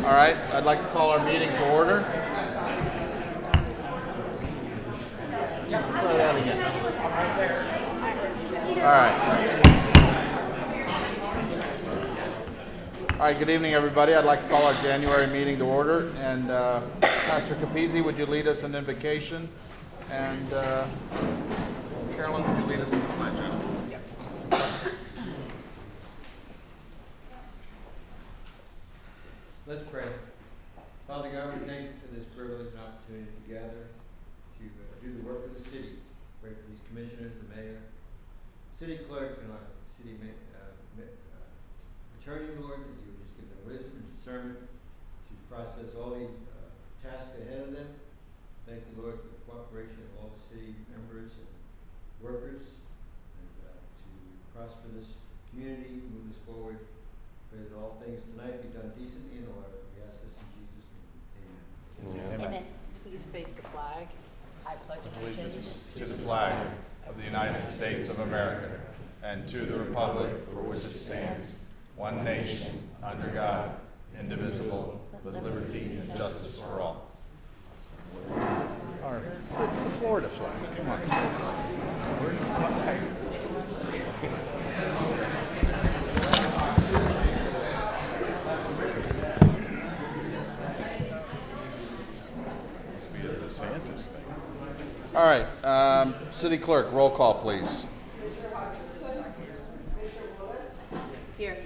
All right, I'd like to call our meeting to order. Try that again. All right. All right, good evening, everybody. I'd like to call our January meeting to order. And Pastor Capizzi, would you lead us in invocation? And Carolyn, would you lead us in the pledge? Let's pray. Father God, we thank you for this privilege and opportunity to gather to do the work of the city. Pray for these commissioners, the mayor, city clerk, and our city attorney, Lord, that you would just give them wisdom and discernment to process all the tasks ahead of them. Thank you, Lord, for the cooperation of all the city members and workers, and to prosper this community, move us forward. Pray that all things tonight be done decently in order. We ask this in Jesus' name. Amen. Amen. Please face the flag. I pledge allegiance To the flag of the United States of America and to the republic for which it stands, one nation, under God, indivisible, with liberty and justice for all. All right, it's the Florida flag. Come on. All right, City Clerk, roll call, please. here.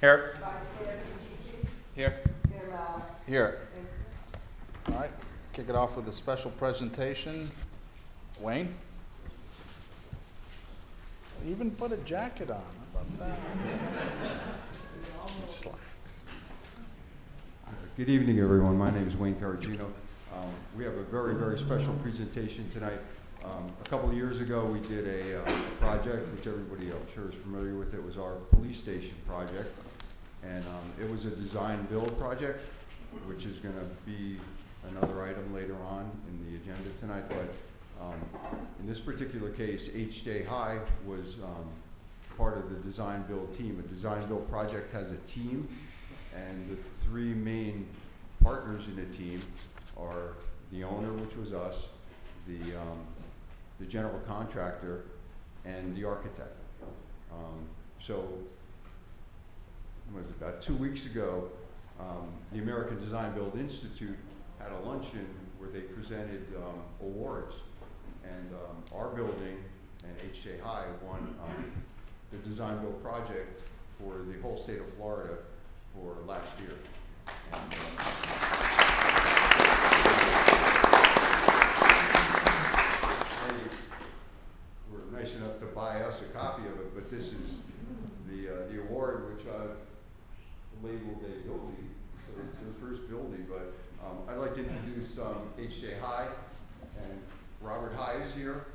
Here. Here. Here. All right, kick it off with a special presentation. Wayne? Even put a jacket on. How about that? Slacks. Good evening, everyone. My name is Wayne Caragino. We have a very, very special presentation tonight. A couple of years ago, we did a project, which everybody I'm sure is familiar with. It was our police station project. And it was a design-build project, which is going to be another item later on in the agenda tonight. But in this particular case, HJ High was part of the design-build team. A design-build project has a team, and the three main partners in the team are the owner, which was us, the general contractor, and the architect. So about 2 weeks ago, the American Design Build Institute had a luncheon where they presented awards, and our building and HJ High won the Design Build project for the whole state of Florida for last year. And, they were nice enough to buy us a copy of it, but this is the award which I've labeled a building, so it's the first building. But I'd like to introduce HJ High, and Robert High is here,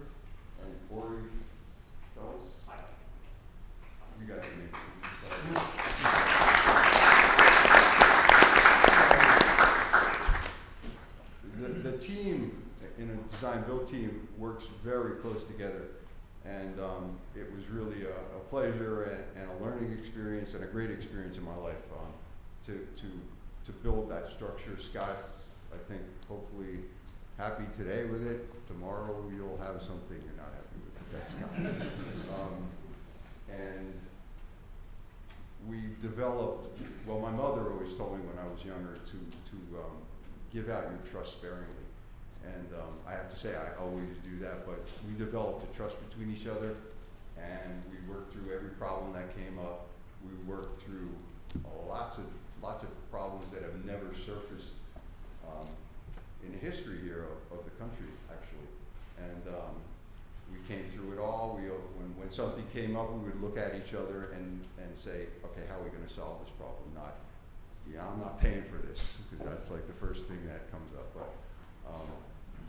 and Corey Phelps. You guys can the team in a design-build team works very close together, and it was really a pleasure and a learning experience and a great experience in my life to build that structure. Scott's, I think, hopefully happy today with it. Tomorrow you'll have something you're not happy with, but that's Scott. And we developed, well, my mother always told me when I was younger to give out your trust sparingly. And I have to say, I always do that, but we developed a trust between each other, and we worked through every problem that came up. We worked through lots of problems that have never surfaced in the history here of the country, actually. And we came through it all. When something came up, we would look at each other and say, okay, how are we going to solve this problem? Not, yeah, I'm not paying for this, because that's like the first thing that comes up. But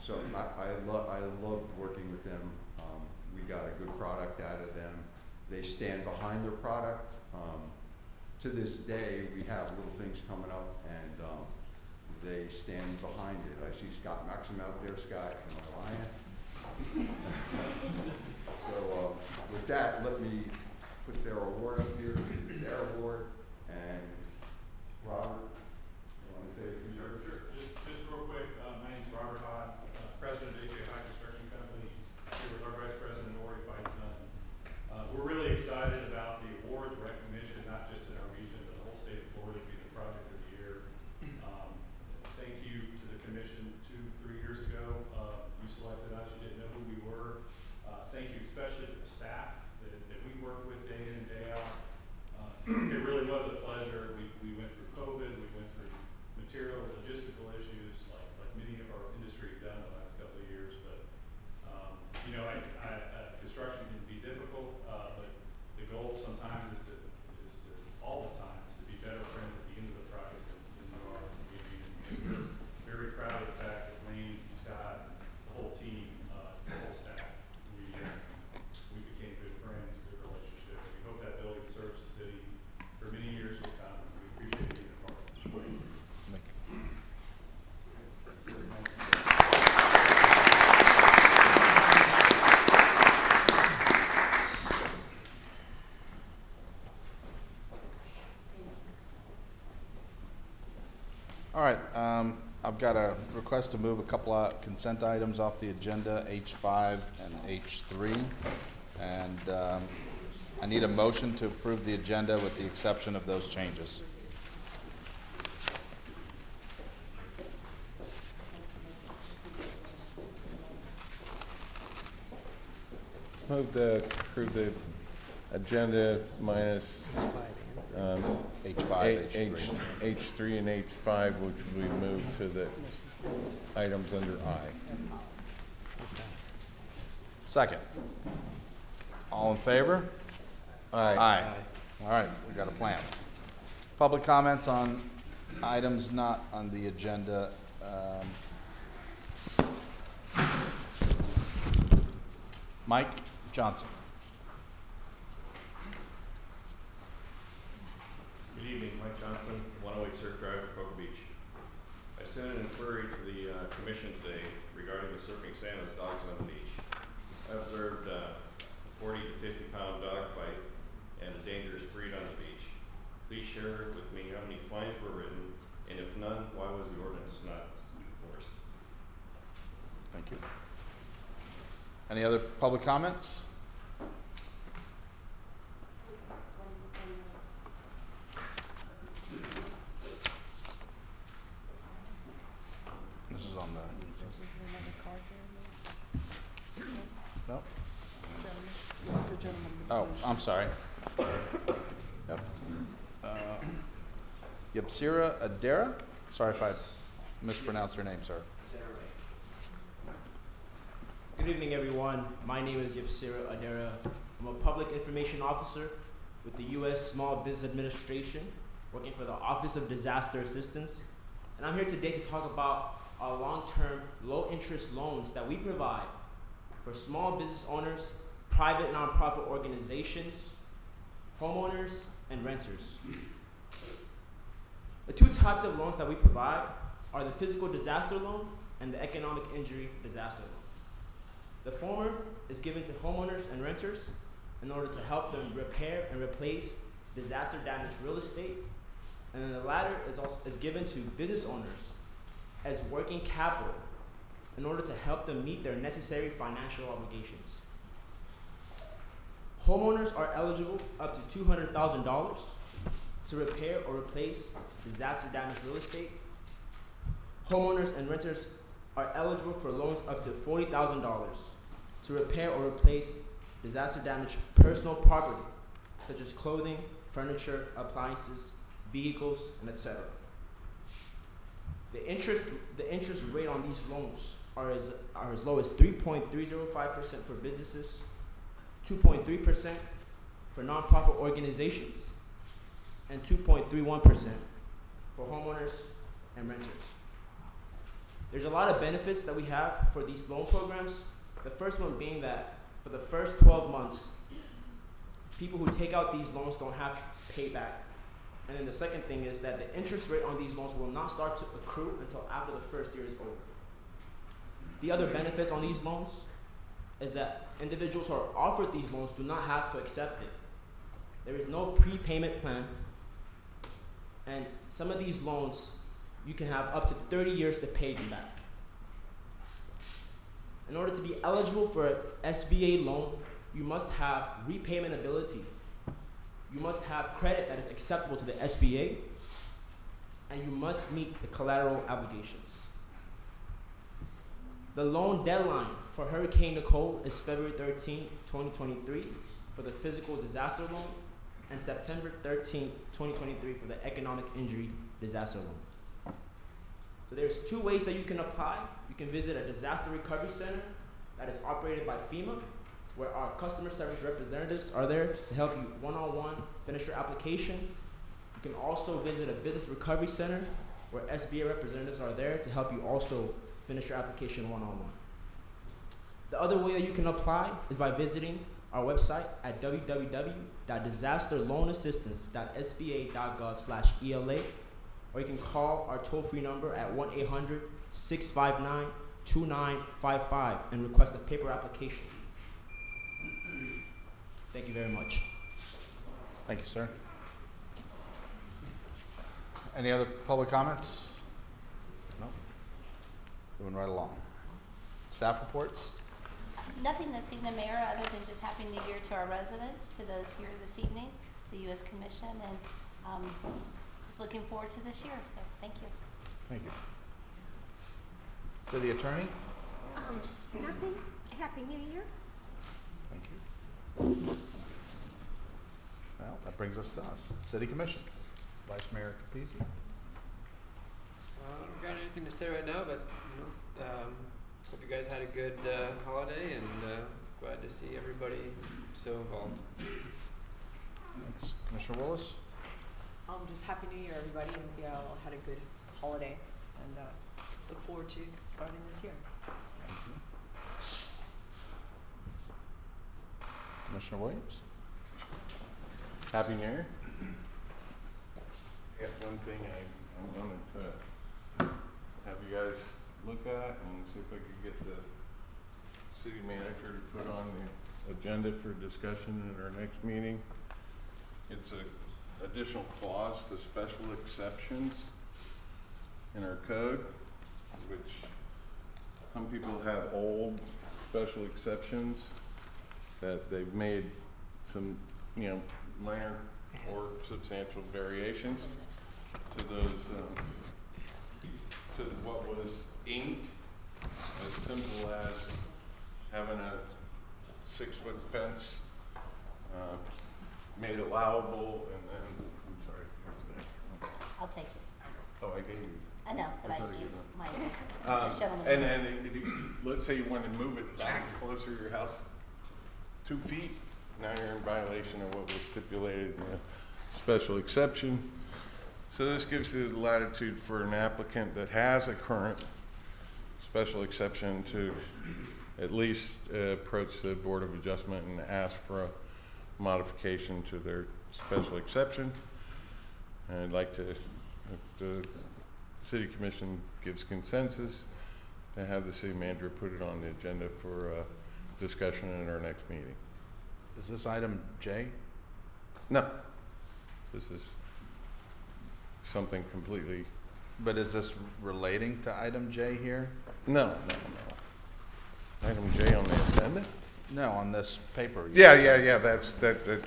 so I loved working with them. We got a good product out of them. They stand behind their product. To this day, we have little things coming up, and they stand behind it. I see Scott Maxim out there. Scott, am I lying? So with that, let me put their award up here, their award, and Robert, you want to say a few words? Sure. Just real quick, my name's Robert Hott, president of HA High Construction Company, here with our vice president, Lori Feitzman. We're really excited about the award, the recognition, not just in our region, but the whole state of Florida to be the project of the year. Thank you to the commission 2-3 years ago. You selected us, you didn't know who we were. Thank you especially to the staff that we work with day in and day out. It really was a pleasure. We went through COVID, we went through material logistical issues like many of our industry have done the last couple of years. But you know, construction can be difficult, but the goal sometimes is to all the time is to be better friends at the end of the project than you are at the beginning. And we're very proud of the fact that Wayne, Scott, the whole team, the whole staff, we became good friends, good relationship. We hope that building serves the city for many years to come. We appreciate being a part of it. All right, I've got a request to move a couple of consent items off the agenda, H5 and H3. And I need a motion to approve the agenda with the exception of those changes. Move to approve the agenda minus H5, H3. H3 and H5, which we move to the items under I. Second. All in favor? Aye. Aye. All right, we got a plan. Public comments on items not on the agenda. Mike Johnson. Good evening, Mike Johnson, 108 Surf Drive, Cocoa Beach. I sent an inquiry to the commission today regarding the surfing Santa's dogs on the beach. I observed a 40 to 50 pound dog fight and a dangerous breed on the beach. Please share with me how many fines were written, and if none, why was the ordinance not enforced? Thank you. Any other public comments? This is on the. No? Oh, I'm sorry. Yep. Yepsira Adera? Sorry if I mispronounced her name, sir. Good evening, everyone. My name is Yepsira Adera. I'm a public information officer with the U.S. Small Business Administration, working for the Office of Disaster Assistance. And I'm here today to talk about our long-term, low-interest loans that we provide for small business owners, private nonprofit organizations, homeowners, and renters. The two types of loans that we provide are the physical disaster loan and the economic injury disaster loan. The former is given to homeowners and renters in order to help them repair and replace disaster damaged real estate, and then the latter is given to business owners as working capital in order to help them meet their necessary financial obligations. Homeowners are eligible up to $200,000 to repair or replace disaster damaged real estate. Homeowners and renters are eligible for loans up to $40,000 to repair or replace disaster damaged personal property, such as clothing, furniture, appliances, vehicles, and etc. The interest rate on these loans are as low as 3.305% for businesses, 2.3% for nonprofit organizations, and 2.31% for homeowners and renters. There's a lot of benefits that we have for these loan programs. The first one being that for the first 12 months, people who take out these loans don't have to pay back. And then the second thing is that the interest rate on these loans will not start to accrue until after the first year is over. The other benefits on these loans is that individuals who are offered these loans do not have to accept it. There is no prepayment plan. And some of these loans, you can have up to 30 years to pay them back. In order to be eligible for an SBA loan, you must have repayment ability. You must have credit that is acceptable to the SBA, and you must meet the collateral obligations. The loan deadline for Hurricane Nicole is February 13, 2023 for the physical disaster loan, and September 13, 2023 for the economic injury disaster loan. So there's two ways that you can apply. You can visit a disaster recovery center that is operated by FEMA, where our customer service representatives are there to help you one-on-one finish your application. You can also visit a business recovery center where SBA representatives are there to help you also finish your application one-on-one. The other way that you can apply is by visiting our website at www.disasterloanassistance.sba.gov/ELA, or you can call our toll-free number at 1-800-659-2955 and request a paper application. Thank you very much. Thank you, sir. Any other public comments? No? Moving right along. Staff reports? Nothing this evening, Mayor, other than just Happy New Year to our residents, to those here this evening, to U.S. Commission, and just looking forward to this year, so thank you. Thank you. City Attorney? Nothing. Happy New Year. Thank you. Well, that brings us to us. City Commission. Vice Mayor Capizzi. I don't got anything to say right now, but hope you guys had a good holiday, and glad to see everybody so involved. Thanks. Commissioner Willis? Just Happy New Year, everybody, and hope you all had a good holiday, and look forward to starting this year. Thank you. Commissioner Williams? Happy New Year. I got one thing I wanted to have you guys look at and see if I could get the city manager to put on the agenda for discussion at our next meeting. It's an additional clause to special exceptions in our code, which some people have old special exceptions that they've made some, minor or substantial variations to those, to what was inked, as simple as having a 6-foot fence made allowable, and then, I'm sorry, what's the name? I'll take it. Oh, I gave you. I know, but I thought I you gave might. that. This gentleman. And then, let's say you wanted to move it back closer to your house 2 feet, now you're in violation of what was stipulated in the special exception. So this gives the latitude for an applicant that has a current special exception to at least approach the Board of Adjustment and ask for a modification to their special exception. And I'd like to, if the City Commission gives consensus, to have the city manager put it on the agenda for discussion in our next meeting. Is this item J? No, this is something completely, But is this relating to item J here? no. Item J on the agenda? No, on this paper. Yeah, that's the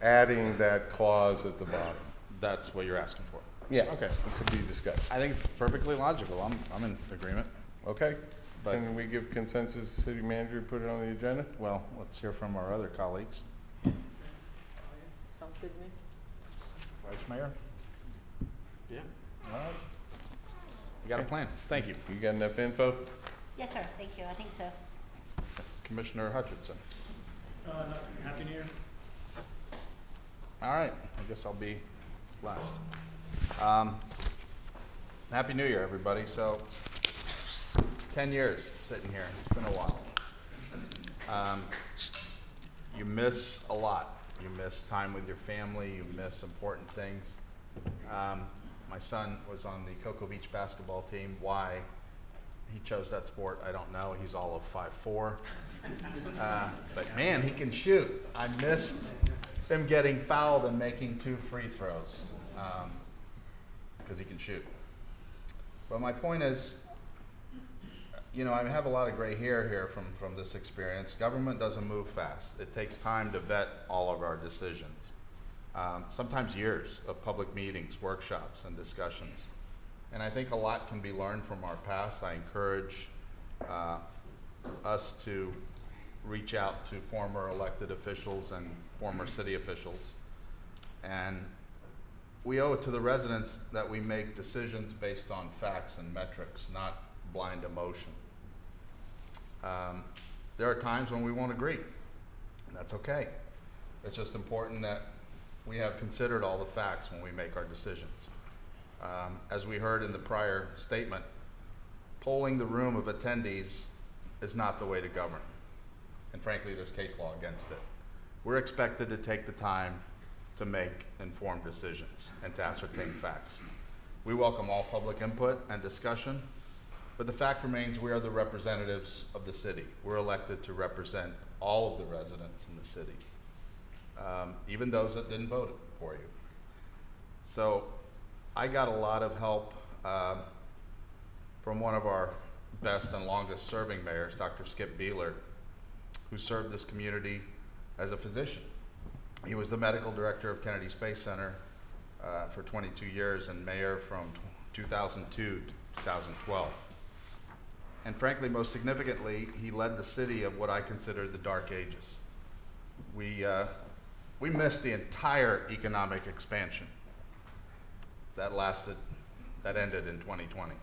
adding that clause at the bottom. That's what you're asking for. Yeah. Okay. It could be discussed. I think it's perfectly logical. I'm in agreement. Okay, But- can we give consensus to city manager, put it on the agenda? Well, let's hear from our other colleagues. Sounds good to me. Vice Mayor? Yeah. All right. You got a plan. Thank you. You got enough info? Yes, sir. Thank you. I think so. Commissioner Hutchinson. Happy New Year. All right, I guess I'll be last. Happy New Year, everybody. So, 10 years sitting here. It's been a while. You miss a lot. You miss time with your family. You miss important things. My son was on the Cocoa Beach basketball team. Why he chose that sport, I don't know. He's all of 5'4". But man, he can shoot. I missed him getting fouled and making 2 free throws, because he can shoot. But my point is, you know, I have a lot of gray hair here from this experience. Government doesn't move fast. It takes time to vet all of our decisions. Sometimes years of public meetings, workshops, and discussions. And I think a lot can be learned from our past. I encourage us to reach out to former elected officials and former city officials. And we owe it to the residents that we make decisions based on facts and metrics, not blind emotion. There are times when we won't agree, and that's okay. It's just important that we have considered all the facts when we make our decisions. As we heard in the prior statement, polling the room of attendees is not the way to govern. And frankly, there's case law against it. We're expected to take the time to make informed decisions and to ascertain facts. We welcome all public input and discussion, but the fact remains we are the representatives of the city. We're elected to represent all of the residents in the city, even those that didn't vote for you. So I got a lot of help from one of our best and longest serving mayors, Dr. Skip Beeler, who served this community as a physician. He was the medical director of Kennedy Space Center for 22 years and mayor from 2002 to 2012. And frankly, most significantly, he led the city of what I consider the dark ages. We missed the entire economic expansion that ended in 2020.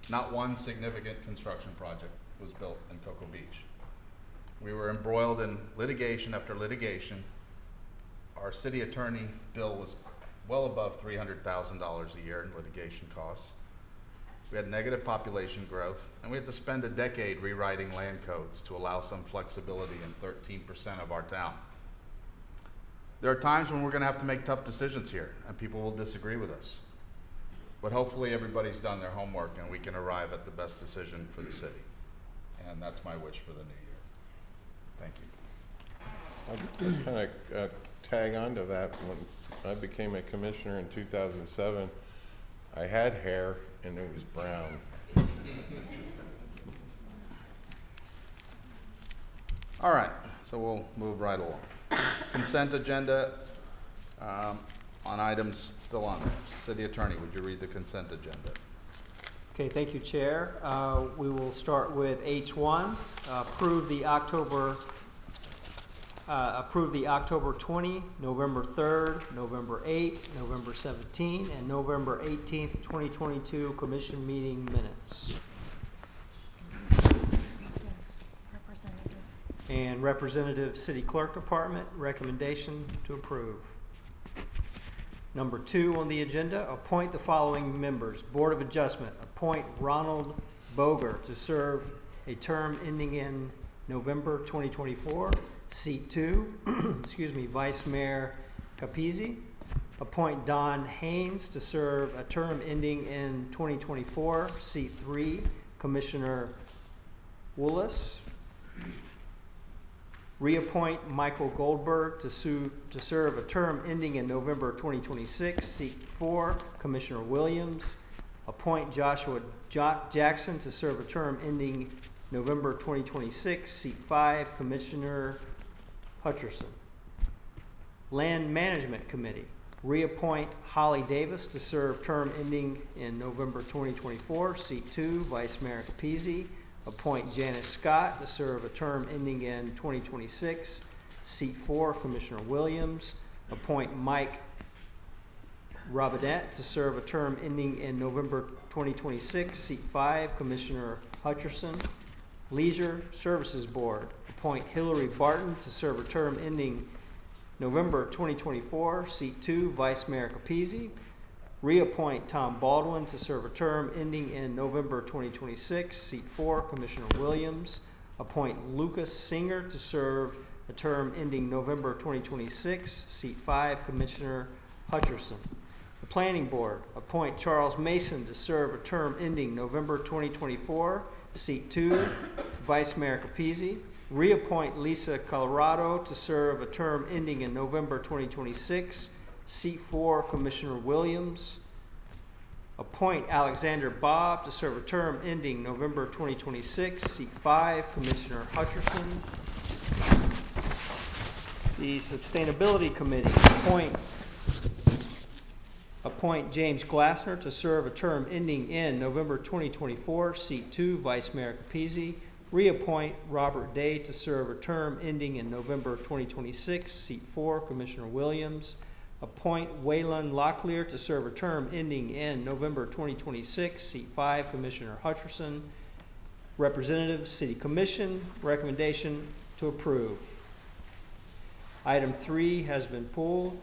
Not one significant construction project was built in Cocoa Beach. We were embroiled in litigation after litigation. Our city attorney bill was well above $300,000 a year in litigation costs. We had negative population growth, and we had to spend a decade rewriting land codes to allow some flexibility in 13% of our town. There are times when we're going to have to make tough decisions here, and people will disagree with us. But hopefully everybody's done their homework and we can arrive at the best decision for the city. And that's my wish for the new year. Thank you. I'll kind of tag on to that. When I became a commissioner in 2007, I had hair and it was brown. All right, so we'll move right along. Consent agenda on items still on there. City Attorney, would you read the consent agenda? Okay, thank you, Chair. We will start with H1, approve the October 20, November 3rd, November 8th, November 17th, and November 18th, 2022 Commission meeting minutes. Yes, Representative. And Representative City Clerk Department, recommendation to approve. Number 2 on the agenda, appoint the following members. Board of Adjustment, appoint Ronald Boger to serve a term ending in November 2024. Seat 2, excuse me, Vice Mayor Capizzi. Appoint Don Haynes to serve a term ending in 2024. Seat 3, Commissioner Willis. Reappoint Michael Goldberg to serve a term ending in November 2026. Seat 4, Commissioner Williams. Appoint Joshua Jackson to serve a term ending November 2026. Seat 5, Commissioner Hutcherson. Land Management Committee. Reappoint Holly Davis to serve term ending in November 2024. Seat 2, Vice Mayor Capizzi. Appoint Janice Scott to serve a term ending in 2026. Seat 4, Commissioner Williams. Appoint Mike Robinette to serve a term ending in November 2026. Seat 5, Commissioner Hutcherson. Leisure Services Board. Appoint Hillary Barton to serve a term ending November 2024. Seat 2, Vice Mayor Capizzi. Reappoint Tom Baldwin to serve a term ending in November 2026. Seat 4, Commissioner Williams. Appoint Lucas Singer to serve a term ending November 2026. Seat 5, Commissioner Hutcherson. The Planning Board. Appoint Charles Mason to serve a term ending November 2024. Seat 2, Vice Mayor Capizzi. Reappoint Lisa Colorado to serve a term ending in November 2026, seat 4, Commissioner Williams. Appoint Alexander Bob to serve a term ending November 2026, seat 5, Commissioner Hutcherson. The Sustainability Committee, appoint James Glassner to serve a term ending in November 2024, seat 2, Vice Mayor Capizzi. Reappoint Robert Day to serve a term ending in November 2026, seat 4, Commissioner Williams. Appoint Waylon Locklear to serve a term ending in November 2026, seat 5, Commissioner Hutcherson. Representative, City Commission, recommendation to approve. Item 3 has been pulled.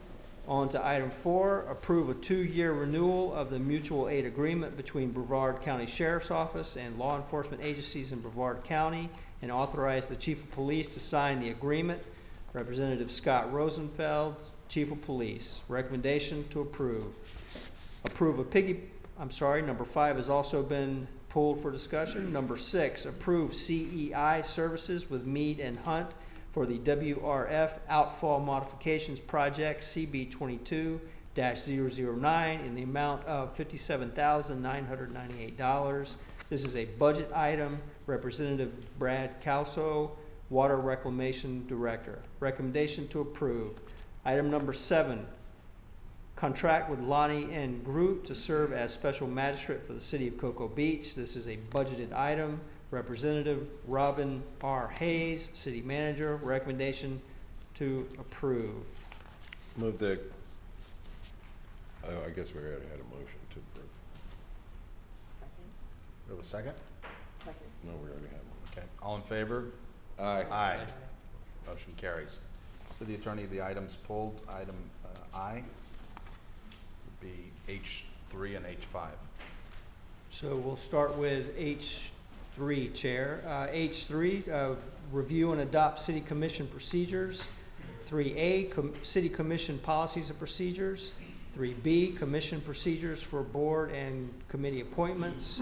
On to item 4, approve a 2-year renewal of the mutual aid agreement between Brevard County Sheriff's Office and law enforcement agencies in Brevard County, and authorize the Chief of Police to sign the agreement. Representative Scott Rosenfeld, Chief of Police. Recommendation to approve. Number 5 has also been pulled for discussion. Number 6, approve CEI services with Mead and Hunt for the WRF Outfall Modifications Project CB 22-009 in the amount of $57,998. This is a budget item. Representative Brad Calso, Water Reclamation Director. Recommendation to approve. Item number 7, contract with Lonnie N. Groot to serve as special magistrate for the city of Cocoa Beach. This is a budgeted item. Representative Robin R. Hayes, City Manager. Recommendation to approve. Move the, I guess we already had a motion to approve. Second. We have a second? Second. No, we already had one. Okay, all in favor? Aye. Aye. Motion carries. City Attorney, the items pulled, item I would be H3 and H5. So we'll start with H3, Chair. H3, review and adopt City Commission procedures. 3A, City Commission policies and procedures. 3B, Commission procedures for board and committee appointments.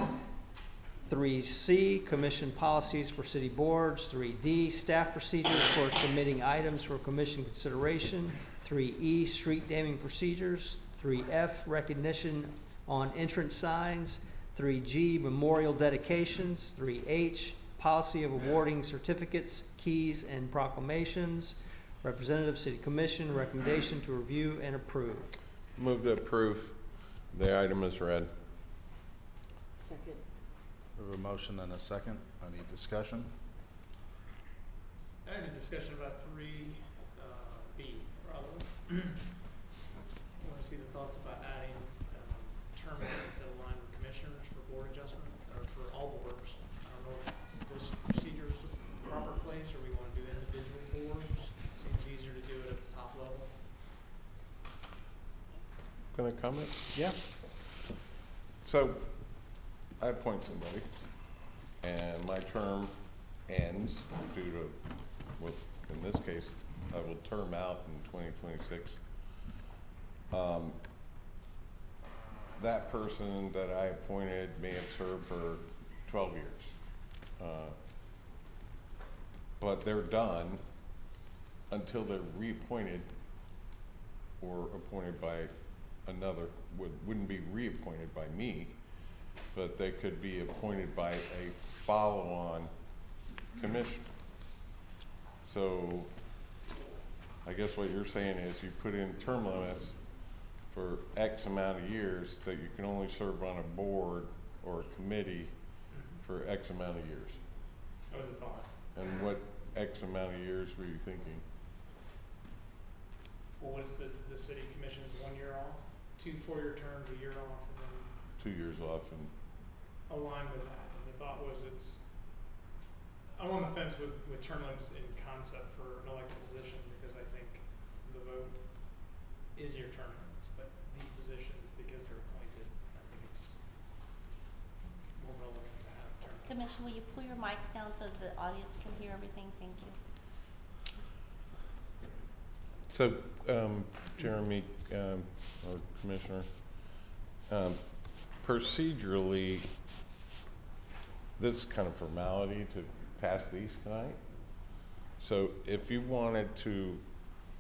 3C, Commission policies for city boards. 3D, staff procedures for submitting items for commission consideration. 3E, street naming procedures. 3F, recognition on entrance signs. 3G, memorial dedications. 3H, policy of awarding certificates, keys, and proclamations. Representative, City Commission, recommendation to review and approve. Move to approve. The item is read. Second. We have a motion and a second. Any discussion? I had a discussion about 3B, probably. I want to see the thoughts about adding term limits that align with commissioners for board adjustment, or for all boards. I don't know if this procedure is the proper place, or we want to do individual boards. It seems easier to do it at the top level. Gonna comment? Yeah. So, I appoint somebody, and my term ends due to, well, in this case, I will term out in 2026. That person that I appointed may have served for 12 years. But they're done until they're reappointed or appointed by another, wouldn't be reappointed by me, but they could be appointed by a follow-on commission. So I guess what you're saying is you put in term limits for X amount of years, that you can only serve on a board or a committee for X amount of years. That was a thought. And what X amount of years were you thinking? Well, what is the city commission's 1 year off? 2 4-year terms, a year off, and then 2 years off and align with that. And the thought was I'm on the fence with term limits in concept for an elected position, because I think the vote is your term limits, but these positions, because they're appointed, I think it's more relevant to have term limits. Commission, will you pull your mics down so the audience can hear everything? Thank you. so, Jeremy, or Commissioner, procedurally, this is kind of formality to pass these tonight. So if you wanted to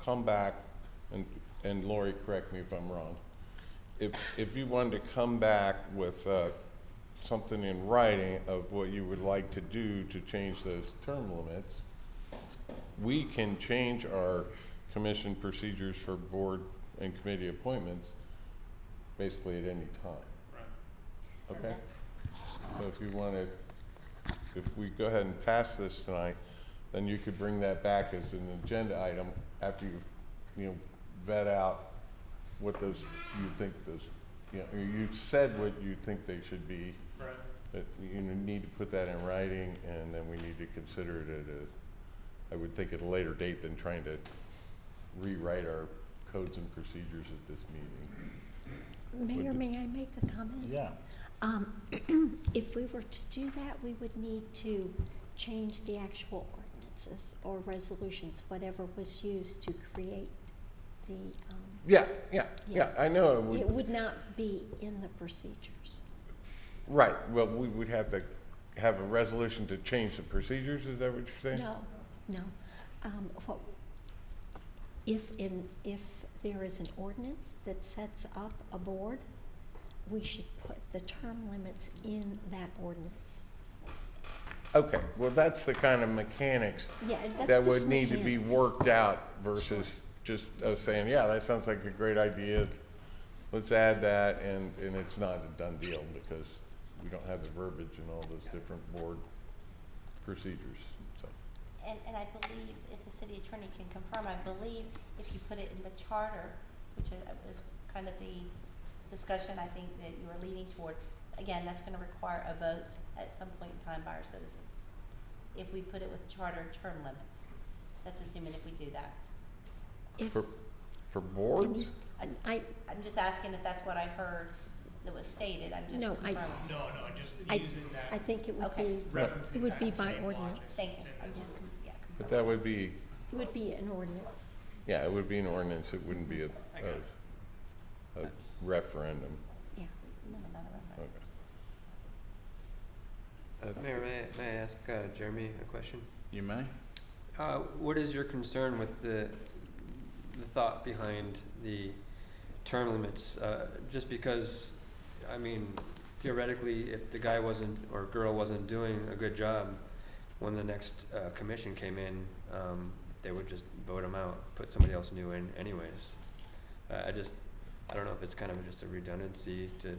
come back, and Lori, correct me if I'm wrong, if you wanted to come back with something in writing of what you would like to do to change those term limits, we can change our commission procedures for board and committee appointments basically at any time. Right. Okay? So if you wanted, if we go ahead and pass this tonight, then you could bring that back as an agenda item after you vet out what those, you think those, you said what you think they should be. Right. But you need to put that in writing, and then we need to consider it at I would think at a later date than trying to rewrite our codes and procedures at this meeting. Mayor, may I make a comment? Yeah. If we were to do that, we would need to change the actual ordinances or resolutions, whatever was used to create the, Yeah, Yeah. I know it would not be in the procedures. Right, well, we would have to have a resolution to change the procedures, is that what you're saying? No. What, if there is an ordinance that sets up a board, we should put the term limits in that ordinance. Okay, well, that's the kind of mechanics Yeah, that's that would just need to be mechanics. worked out versus just us saying, yeah, that sounds like a great idea. Let's add that, and it's not a done deal because we don't have the verbiage and all those different board procedures, so. And I believe, if the city attorney can confirm, I believe if you put it in the charter, which is kind of the discussion I think that you were leading toward, again, that's gonna require a vote at some point in time by our citizens. If we put it with charter term limits, that's assuming if we do that. If, For boards? I'm just asking if that's what I heard that was stated, I'm just No, confirming. No, just I using that. I think it would Okay. be, Referencing it would that be by same ordinance. logic. Thank you, I'm just, yeah. But that would be, it would be an ordinance. yeah, it would be an ordinance, it wouldn't be a referendum. Yeah. No, not a referendum. Okay. Mayor, may I ask Jeremy a question? You may? What is your concern with the thought behind the term limits? Just because, I mean, theoretically, if the guy wasn't, or girl wasn't doing a good job, when the next commission came in, they would just vote him out, put somebody else new in anyways. I don't know if it's kind of just a redundancy to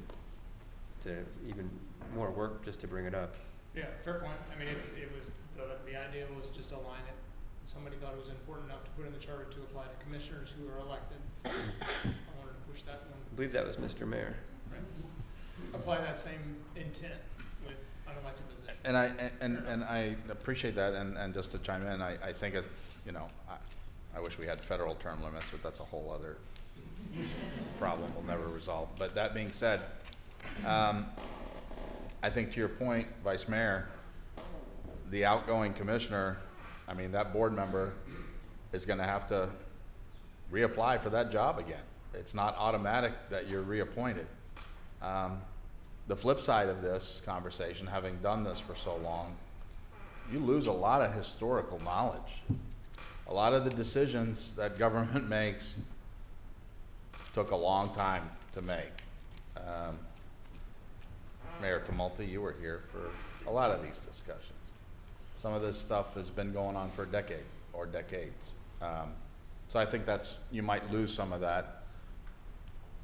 even more work just to bring it up. Yeah, fair point. I mean, it was, the idea was just to align it. Somebody thought it was important enough to put in the charter to apply to commissioners who are elected. I wanted to push that one. I believe that was Mr. Mayor. Right. Apply that same intent with unelected positions. And I appreciate that, and just to chime in, I think it, I wish we had federal term limits, but that's a whole other problem we'll never resolve. But that being said, I think to your point, Vice Mayor, the outgoing commissioner, I mean, that board member is gonna have to reapply for that job again. It's not automatic that you're reappointed. The flip side of this conversation, having done this for so long, you lose a lot of historical knowledge. A lot of the decisions that government makes took a long time to make. Mayor Tumulty, you were here for a lot of these discussions. Some of this stuff has been going on for a decade or decades. So I think you might lose some of that.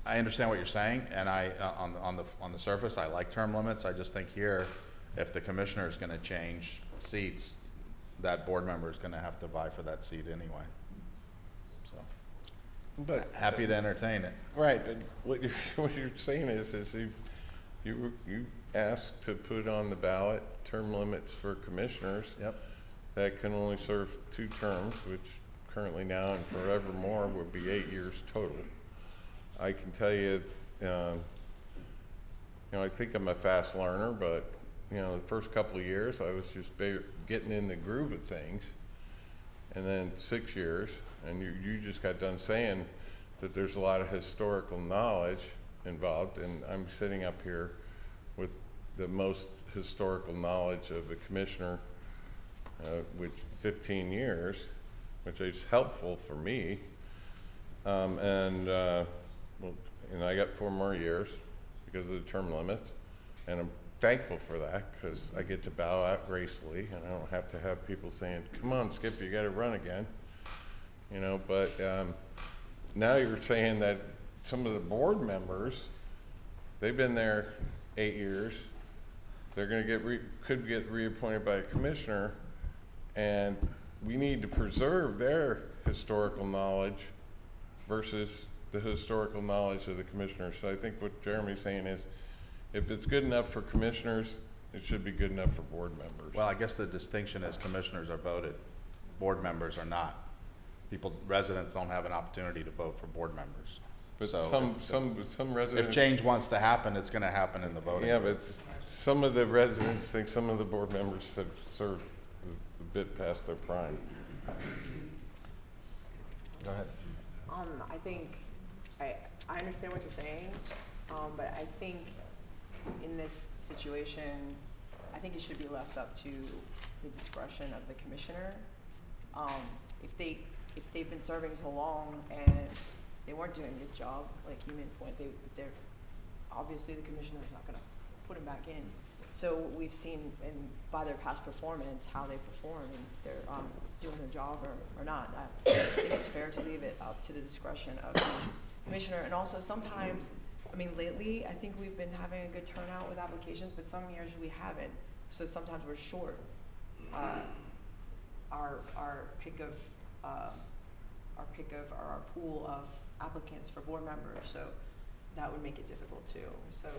I understand what you're saying, and on the surface, I like term limits. I just think here, if the commissioner is going to change seats, that board member is going to have to vie for that seat anyway. So, But happy to entertain it. right, but what you're saying is you asked to put on the ballot term limits for commissioners. Yep. That can only serve 2 terms, which currently now and forevermore would be 8 years total. I can tell you, I think I'm a fast learner, but the first couple of years I was just getting in the groove of things, and then 6 years, and you just got done saying that there's a lot of historical knowledge involved, and I'm sitting up here with the most historical knowledge of a commissioner which 15 years, which is helpful for me. Well, and I got 4 more years because of the term limits, and I'm thankful for that because I get to bow out gracefully, and I don't have to have people saying, "Come on, Skip, you got to run again." You know, but now you're saying that some of the board members, they've been there 8 years, they're going to could get reappointed by a commissioner, and we need to preserve their historical knowledge versus the historical knowledge of the commissioners. So I think what Jeremy's saying is, if it's good enough for commissioners, it should be good enough for board members. Well, I guess the distinction is commissioners are voted, board members are not. Residents don't have an opportunity to vote for board members. But So some residents. if change wants to happen, it's gonna happen in the voting. Yeah, but some of the residents think some of the board members have served a bit past their prime. Go ahead. I think, I understand what you're saying, but I think in this situation, I think it should be left up to the discretion of the commissioner. If they've been serving so long and they weren't doing a good job, like you made a point, they're obviously the commissioner's not gonna put them back in. So we've seen by their past performance how they perform, and they're doing their job or not. I think it's fair to leave it up to the discretion of the commissioner. And also sometimes, I mean, lately I think we've been having a good turnout with applications, but some years we haven't. So sometimes we're short our pick of our pool of applicants for board members. So that would make it difficult too. So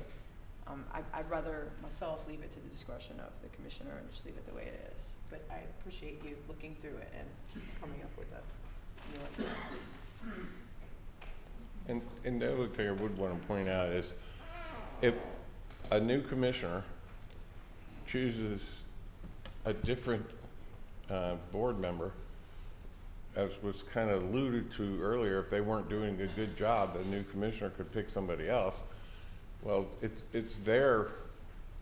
I'd rather myself leave it to the discretion of the commissioner and just leave it the way it is. But I appreciate you looking through it and coming up with a new idea. And the other thing I would want to point out is, if a new commissioner chooses a different board member, as was kind of alluded to earlier, if they weren't doing a good job, the new commissioner could pick somebody else. Well, it's their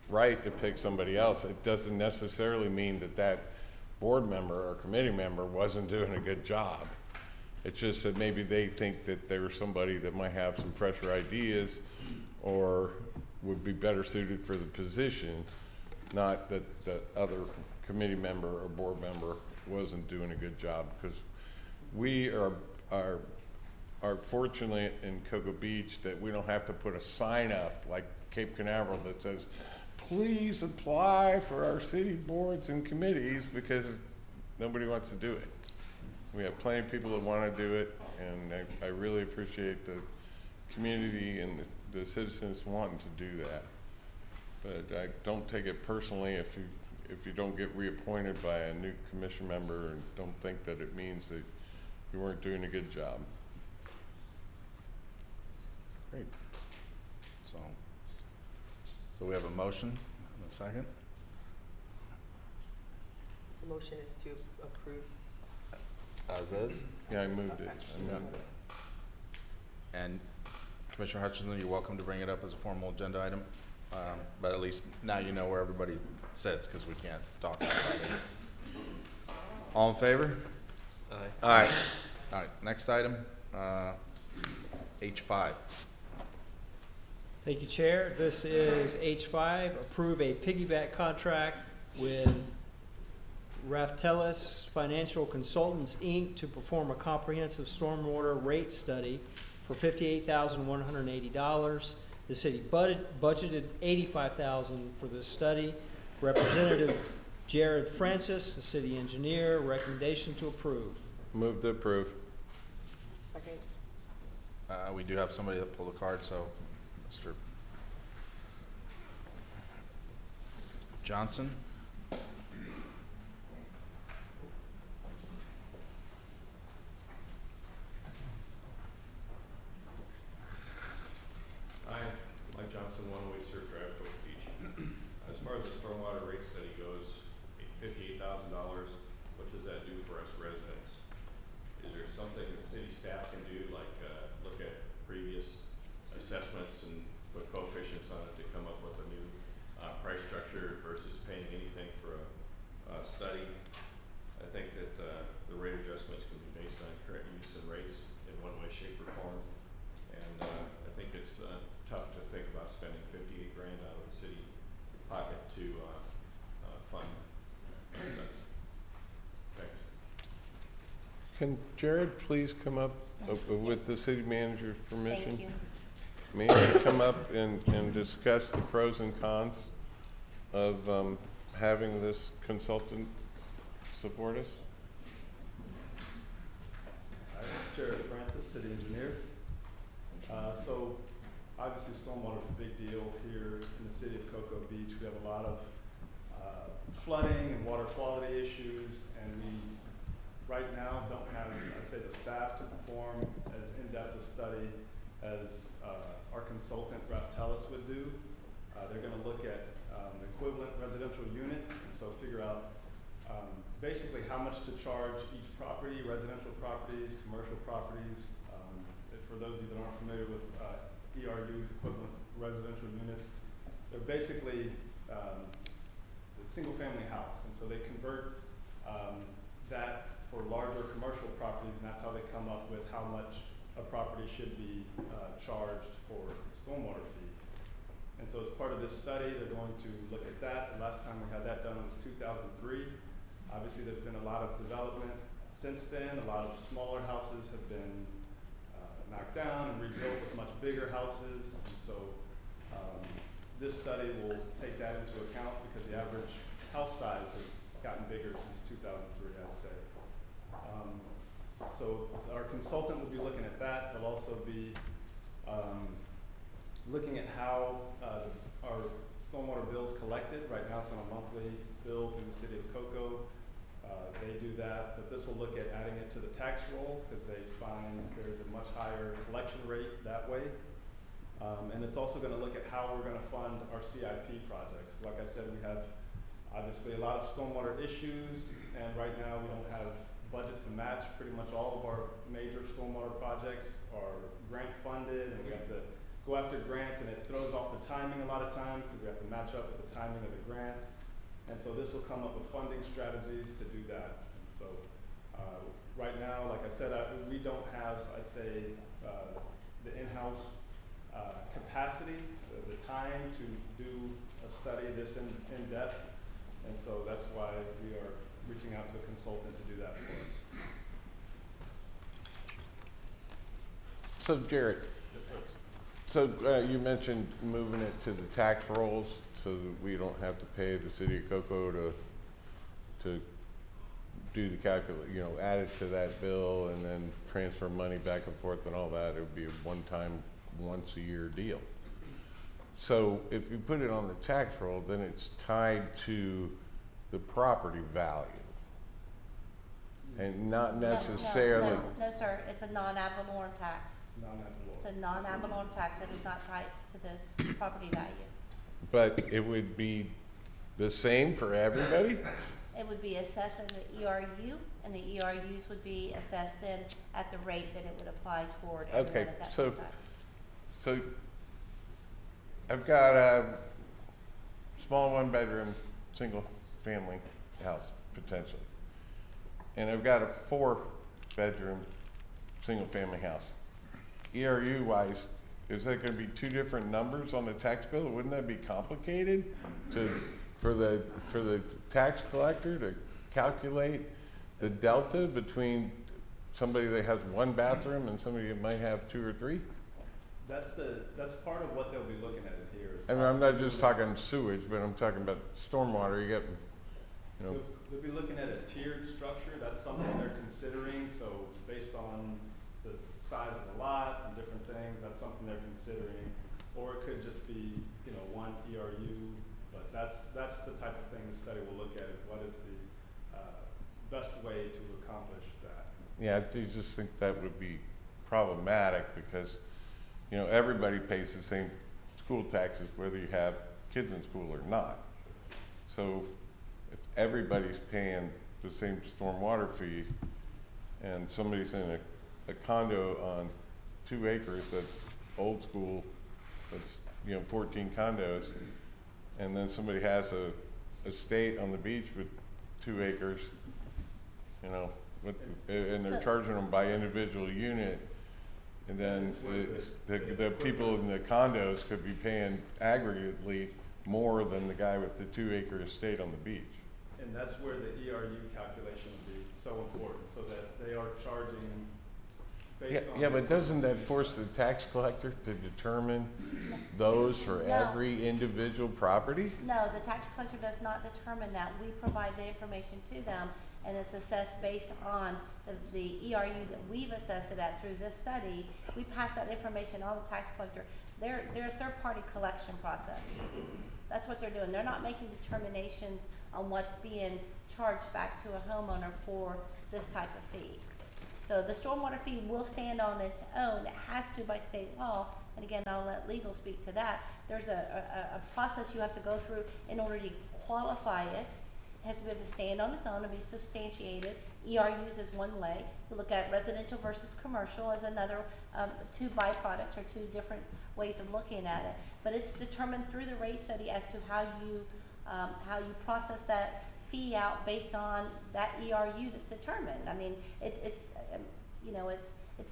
right to pick somebody else. It doesn't necessarily mean that that board member or committee member wasn't doing a good job. It's just that maybe they think that they were somebody that might have some fresher ideas or would be better suited for the position, not that the other committee member or board member wasn't doing a good job. Because we are fortunate in Cocoa Beach that we don't have to put a sign up like Cape Canaveral that says, "Please apply for our city boards and committees," because nobody wants to do it. We have plenty of people that want to do it, and I really appreciate the community and the citizens wanting to do that. But I don't take it personally if you don't get reappointed by a new commission member, and don't think that it means that you weren't doing a good job. Great. So we have a motion and a second. The motion is to approve. As is. Yeah, I moved it. Okay. I moved it. And Commissioner Hutchinson, you're welcome to bring it up as a formal agenda item. But at least now you know where everybody sits, because we can't talk about it. All in favor? Aye. Aye. All right, next item, H5. Thank you, Chair. This is H5, approve a piggyback contract with Raftelis Financial Consultants, Inc. to perform a comprehensive stormwater rate study for $58,180. The city budgeted $85,000 for this study. Representative Jared Francis, the city engineer, recommendation to approve. Move to approve. Second. We do have somebody that pulled a card, so Mr. Johnson. Hi, Mike Johnson, 108 Surf Drive, Cocoa Beach. As far as the stormwater rate study goes, $58,000, what does that do for us residents? Is there something that city staff can do, like look at previous assessments and put coefficients on it to come up with a new price structure versus paying anything for a study? way, shape, or form. And I think it's tough to think about spending 58 grand out of the city pocket to fund this study. Thanks. Can Jared please come up with the city manager's permission? Thank you. May I come up and discuss the pros and cons of having this consultant support us? I'm Jared Francis, city engineer. So obviously stormwater is a big deal here in the city of Cocoa Beach. We have a lot of flooding and water quality issues, and we right now don't have, I'd say, the staff to perform as in-depth a study as our consultant Raftellus would do. They're going to look at equivalent residential units, and so figure out basically how much to charge each property, residential properties, commercial properties. For those of you that aren't familiar with ERUs, equivalent residential units, they're basically a single-family house, and so they convert that for larger commercial properties, and that's how they come up with how much a property should be charged for stormwater fees. And so as part of this study, they're going to look at that. The last time we had that done was 2003. Obviously, there's been a lot of development since then. A lot of smaller houses have been knocked down and rebuilt with much bigger houses. And so this study will take that into account because the average house size has gotten bigger since 2003, I'd say. So our consultant will be looking at that. They'll also be looking at how our stormwater bill is collected. Right now it's on a monthly bill through the city of Cocoa. They do that, but this will look at adding it to the tax roll because they find there's a much higher collection rate that way. And it's also going to look at how we're going to fund our CIP projects. Like I said, we have obviously a lot of stormwater issues, and right now we don't have budget to match. Pretty much all of our major stormwater projects are grant funded, and we have to go after grants, and it throws off the timing a lot of times because we have to match up with the timing of the grants. And so this will come up with funding strategies to do that. And so right now, like I said, we don't have, I'd say, the in-house capacity, the time to do a study this in depth. And so that's why we are reaching out to a consultant to do that for us. So Jared, Yes, sir. so you mentioned moving it to the tax rolls so that we don't have to pay the city of Cocoa to do the add it to that bill and then transfer money back and forth and all that. It would be a one-time, once-a-year deal. So if you put it on the tax roll, then it's tied to the property value and not necessarily. No, sir, it's a non-ad valorem tax. Non-ad It's valorem. a non-ad valorem tax that is not tied to the property value. But it would be the same for everybody? It would be assessed as an ERU, and the ERUs would be assessed then at the rate that it would apply toward everyone Okay, at that so, point in time. so I've got a small one-bedroom, single-family house, potentially. And I've got a 4-bedroom, single-family house. ERU-wise, is that gonna be 2 different numbers on the tax bill? Wouldn't that be complicated for the tax collector to calculate the delta between somebody that has 1 bathroom and somebody that might have 2 or 3? That's part of what they'll be looking at in here. Is I mean, I'm not possibly just doing- talking sewage, but I'm talking about stormwater. You get, They'll be looking at a tiered structure. That's something they're considering. So based on the size of the lot and different things, that's something they're considering. Or it could just be, one ERU. But that's the type of thing the study will look at, is what is the best way to accomplish that. yeah, I do just think that would be problematic because, everybody pays the same school taxes whether you have kids in school or not. So if everybody's paying the same stormwater fee and somebody's in a condo on 2 acres that's old school, that's 14 condos, and then somebody has a estate on the beach with 2 acres, and they're So- charging them by individual unit, And then That's where the people in the condos could be paying aggregately more than the guy with the 2-acre estate on the beach. And that's where the ERU calculation would be so important, so that they are charging based on. Yeah, but doesn't that force the tax collector to determine those for No. every individual property? No, the tax collector does not determine that. We provide the information to them, and it's assessed based on the ERU that we've assessed it at through this study. We pass that information on to the tax collector. They're a third-party collection process. That's what they're doing. They're not making determinations on what's being charged back to a homeowner for this type of fee. So the stormwater fee will stand on its own. It has to by state law. And again, I'll let legal speak to that. There's a process you have to go through in order to qualify it. It has to be able to stand on its own and be substantiated. ERUs is one way. We look at residential versus commercial as another, two byproducts or two different ways of looking at it. But it's determined through the rate study as to how you process that fee out based on that ERU that's determined. I mean, it's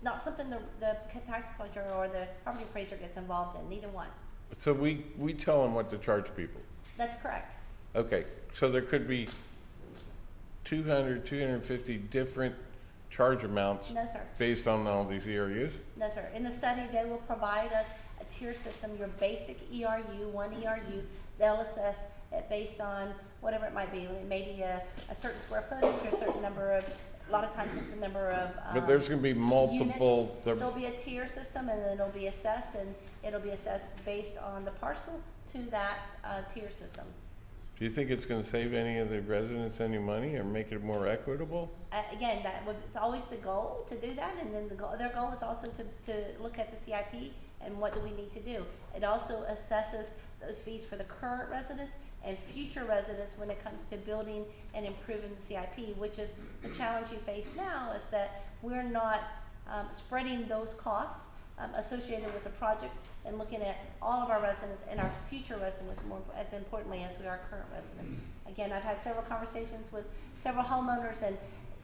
not something the tax collector or the property appraiser gets involved in, neither one. So we tell them what to charge people. That's correct. Okay, so there could be 200, 250 different charge amounts No, sir. based on all these ERUs? No, sir. In the study, they will provide us a tier system, your basic ERU, one ERU. They'll assess it based on whatever it might be. Maybe a certain square footage or a certain number of, a lot of times it's a number of But there's gonna be multiple. units. There'll be a tier system, and then it'll be assessed, and it'll be assessed based on the parcel to that tier system. Do you think it's gonna save any of the residents any money or make it more equitable? Again, it's always the goal to do that, and then their goal is also to look at the CIP and what do we need to do. It also assesses those fees for the current residents and future residents when it comes to building and improving the CIP, which is the challenge you face now, is that we're not spreading those costs associated with the projects and looking at all of our residents and our future residents more as importantly as we are current residents. Again, I've had several conversations with several homeowners, and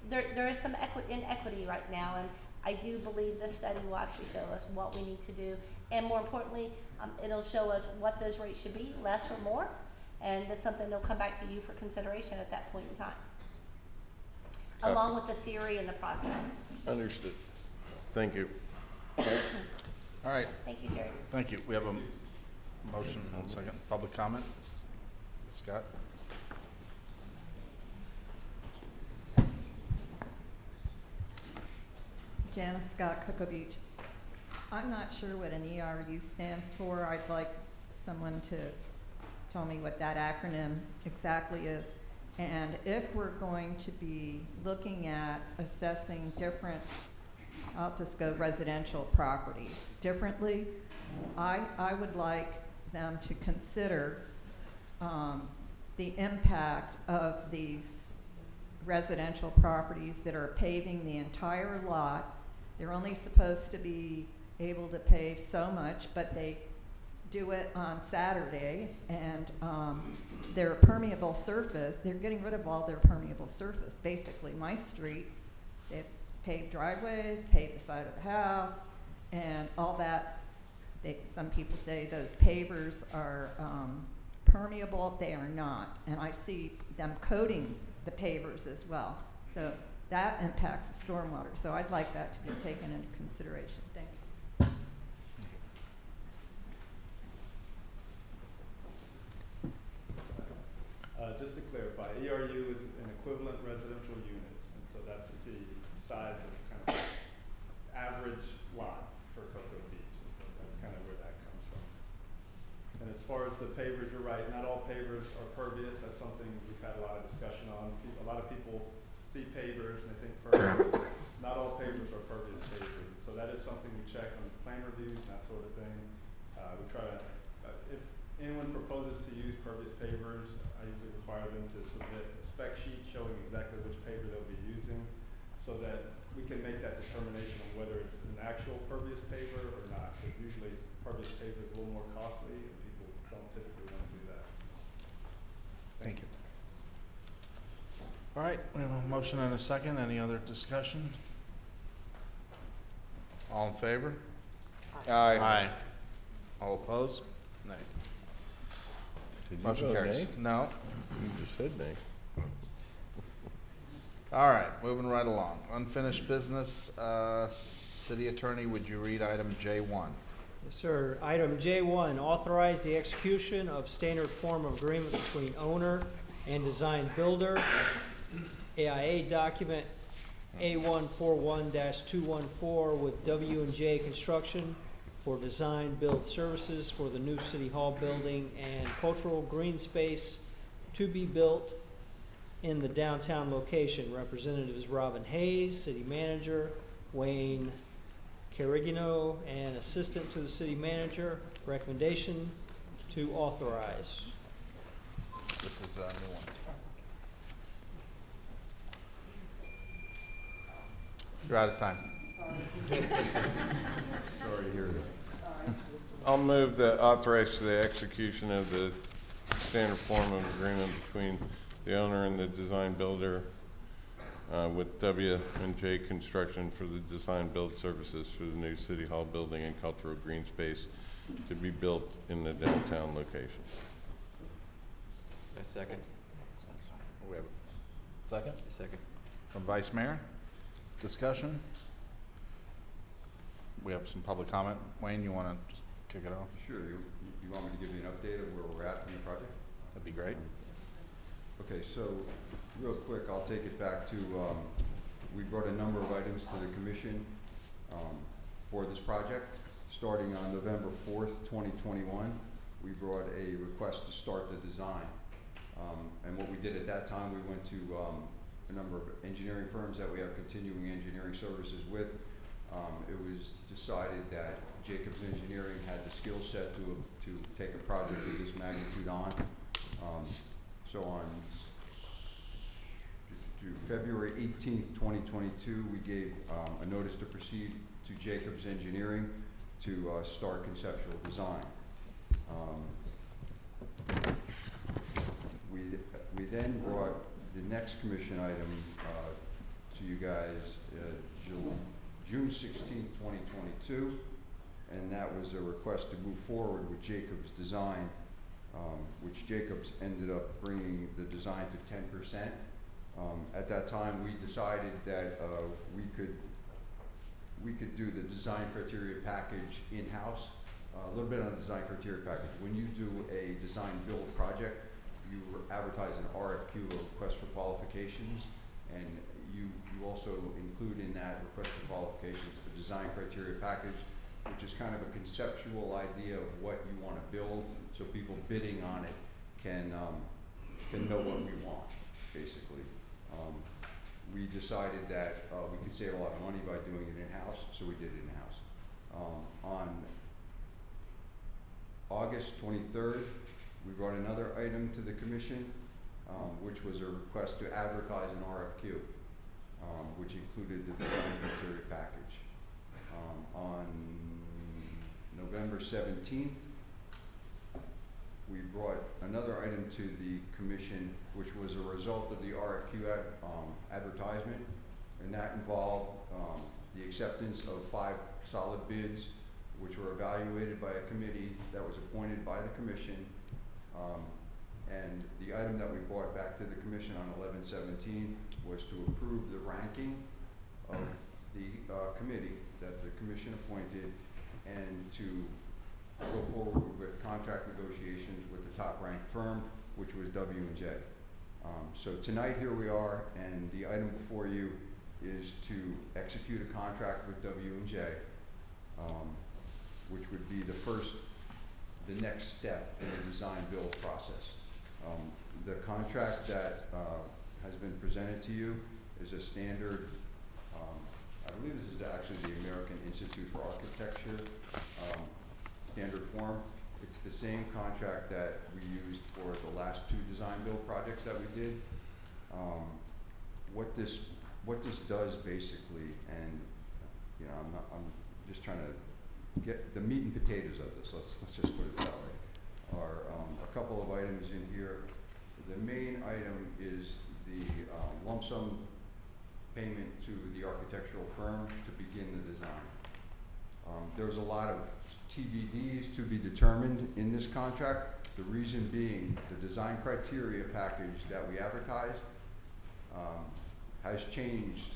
there is some inequity right now, and I do believe this study will actually show us what we need to do, and more importantly, it'll show us what those rates should be, less or more, and that's something that'll come back to you for consideration at that point in time, along with the theory and the process. Understood. Thank you. All right, Thank you, Jerry. thank you. We have a motion, one second. Public comment? Scott? Janice Scott, Cocoa Beach. I'm not sure what an ERU stands for. I'd like someone to tell me what that acronym exactly is. And if we're going to be looking at assessing different, I'll just go residential properties differently, I would like them to consider the impact of these residential properties that are paving the entire lot. They're only supposed to be able to pave so much, but they do it on Saturday, and their permeable surface, they're getting rid of all their permeable surface. Basically, my street, they paved driveways, paved the side of the house, and all that. Some people say those pavers are permeable. They are not, and I see them coating the pavers as well. So that impacts the stormwater. So I'd like that to be taken into consideration. Thank you. Just to clarify, ERU is an equivalent residential unit, and so that's the size of kind of average lot for Cocoa Beach, and so that's kind of where that comes from. And as far as the pavers, you're right, not all pavers are pervious. That's something we've had a lot of discussion on. A lot of people see pavers and they think pervious. Not all pavers are pervious pavers. So that is something we check on plan reviews and that sort of thing. We try to, if anyone proposes to use pervious pavers, I usually require them to submit a spec sheet showing exactly which paver they'll be using so that we can make that determination on whether it's an actual pervious paver or not. Because usually pervious paver is a little more costly and people don't typically want to do that. Thank you. All right, we have a motion and a second. Any other discussion? All in favor? Aye. All opposed? Nay. Did you Motion vote carries. nay? No. You just said nay. All right, moving right along. Unfinished business, city attorney, would you read item J1? Yes, sir. Item J1, authorize the execution of standard form of agreement between owner and design builder, AIA document A141-214 with W&J Construction for design build services for the new City Hall building and cultural green space to be built in the downtown location. Representatives Robin Hayes, city manager, Wayne Carrigino, and assistant to the city manager. Recommendation to authorize. This is a new one. You're out of time. Sorry to hear that. I'll move that authorize the execution of the standard form of agreement between the owner and the design builder with W&J Construction for the design build services for the new City Hall building and cultural green space to be built in the downtown location. A second. We have a second Second. from Vice Mayor. Discussion? We have some public comment. Wayne, you want to just kick it off? Sure, you want me to give you an update of where we're at in the project? That'd be great. Okay, so real quick, I'll take it back to, we brought a number of items to the commission for this project. Starting on November 4th, 2021, we brought a request to start the design. And what we did at that time, we went to a number of engineering firms that we have continuing engineering services with. It was decided that Jacobs Engineering had the skill set to take a project of this magnitude on. So on February 18th, 2022, we gave a notice to proceed to Jacobs Engineering to start conceptual design. We then brought the next commission item to you guys June 16th, 2022, and that was a request to move forward with Jacobs Design, which Jacobs ended up bringing the design to 10%. At that time, we decided that we could do the design criteria package in-house. A little bit on the design criteria package. When you do a design build project, you advertise an RFQ, a request for qualifications, and you also include in that request for qualifications a design criteria package, which is kind of a conceptual idea of what you want to build, so people bidding on it can know what we want, basically. We decided that we could save a lot of money by doing it in-house, so we did it in-house. On August 23rd, we brought another item to the commission, which was a request to advertise an RFQ, which included the design criteria package. On November 17th, we brought another item to the commission, which was a result of the RFQ advertisement, and that involved the acceptance of 5 solid bids, which were evaluated by a committee that was appointed by the commission. And the item that we brought back to the commission on 11/17 was to approve the ranking of the committee that the commission appointed, and to go forward with contract negotiations with the top ranked firm, which was W&J. So tonight here we are, and the item before you is to execute a contract with W&J, which would be the next step in the design build process. The contract that has been presented to you is a standard, I believe this is actually the American Institute for Architecture standard form. It's the same contract that we used for the last 2 design build projects that we did. What this does basically, and you know, I'm just trying to get the meat and potatoes of this. Let's just put it that way. Are a couple of items in here. The main item is the lump sum payment to the architectural firm to begin the design. There's a lot of TBDs, to be determined, in this contract. The reason being, the design criteria package that we advertised has changed,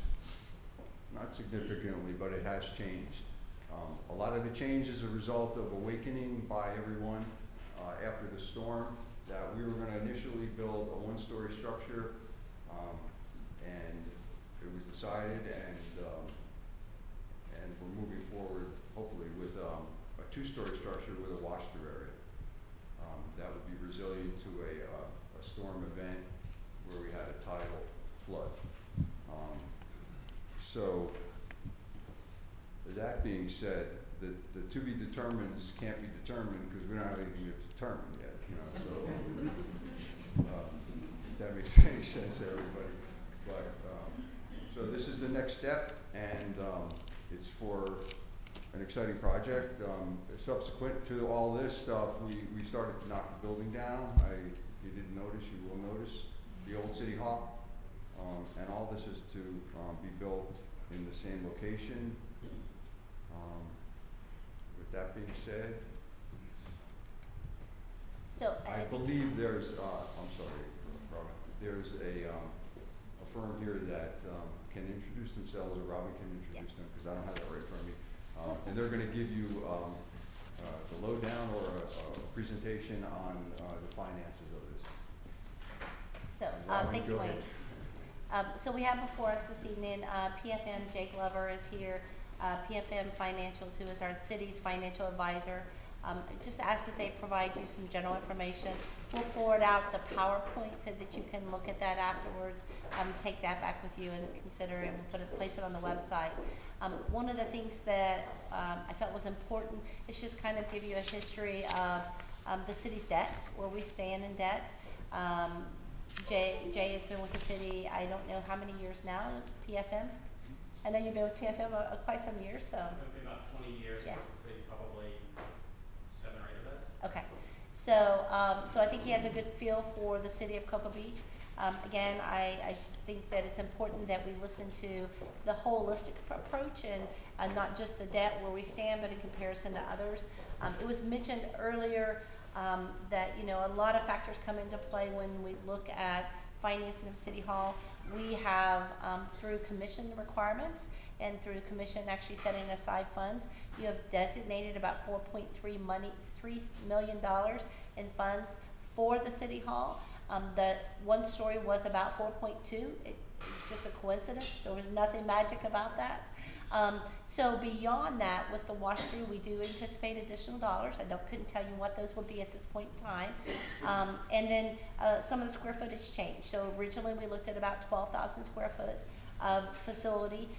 not significantly, but it has changed. A lot of the change is a result of awakening by everyone after the storm, that we were going to initially build a one-story structure, and it was decided, and we're moving forward, hopefully, with a two-story structure with a wash-through area that would be resilient to a storm event where we had a tidal flood. So, that being said, the to be determines can't be determined because we don't have anything to determine yet, so if that makes any sense to everybody. But so this is the next step, and it's for an exciting project. Subsequent to all this stuff, we started to knock the building down. If you didn't notice, you will notice the old City Hall, and all this is to be built in the same location. With that being said, So, I believe there's, I'm sorry, Robin, there's a firm here that can introduce themselves, or Robin can introduce them, because I don't have that right in front of me. And they're gonna give you the lowdown or a presentation on the finances of this. So, Robin, thank you, go Wayne. ahead. So we have before us this evening, PFM, Jake Glover is here, PFM Financials, who is our city's financial advisor. Just ask that they provide you some general information. We'll forward out the PowerPoint so that you can look at that afterwards, take that back with you and consider it, and place it on the website. One of the things that I felt was important is just kind of give you a history of the city's debt, where we stand in debt. Jay has been with the city, I don't know how many years now, PFM? I know you've been with PFM quite some years, so. It's been about 20 years, Yeah. I would say probably 7 or 8 of that. Okay, so, so I think he has a good feel for the city of Cocoa Beach. Again, I think that it's important that we listen to the holistic approach and not just the debt where we stand, but in comparison to others. It was mentioned earlier that, a lot of factors come into play when we look at financing of City Hall. We have, through commission requirements and through commission actually setting aside funds, you have designated about $3 million in funds for the City Hall. The one story was about 4.2. It was just a coincidence. There was nothing magic about that. So beyond that, with the wash through, we do anticipate additional dollars. Couldn't tell you what those would be at this point in time. And then some of the square footage changed. So originally we looked at about 12,000 square foot facility.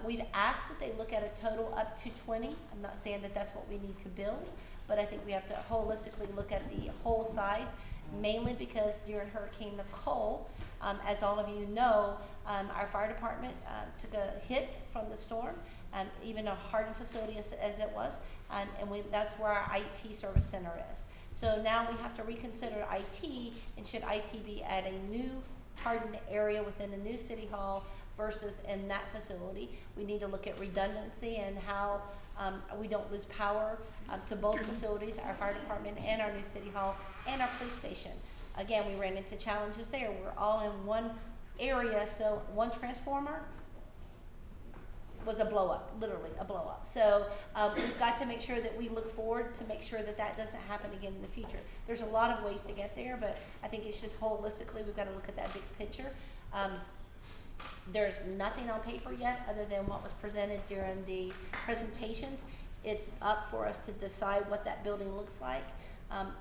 We've asked that they look at a total up to 20. I'm not saying that that's what we need to build, but I think we have to holistically look at the whole size, mainly because during Hurricane Nicole, as all of you know, our fire department took a hit from the storm, even a hardened facility as it was, and that's where our IT service center is. So now we have to reconsider IT, and should IT be at a new hardened area within a new city hall versus in that facility. We need to look at redundancy and how we don't lose power to both facilities, our fire department and our new city hall and our police station. Again, we ran into challenges there. We're all in one area, so one transformer was a blow up, literally a blow up. So we've got to make sure that we look forward to make sure that that doesn't happen again in the future. There's a lot of ways to get there, but I think it's just holistically, we've got to look at that big picture. There's nothing on paper yet other than what was presented during the presentations. It's up for us to decide what that building looks like,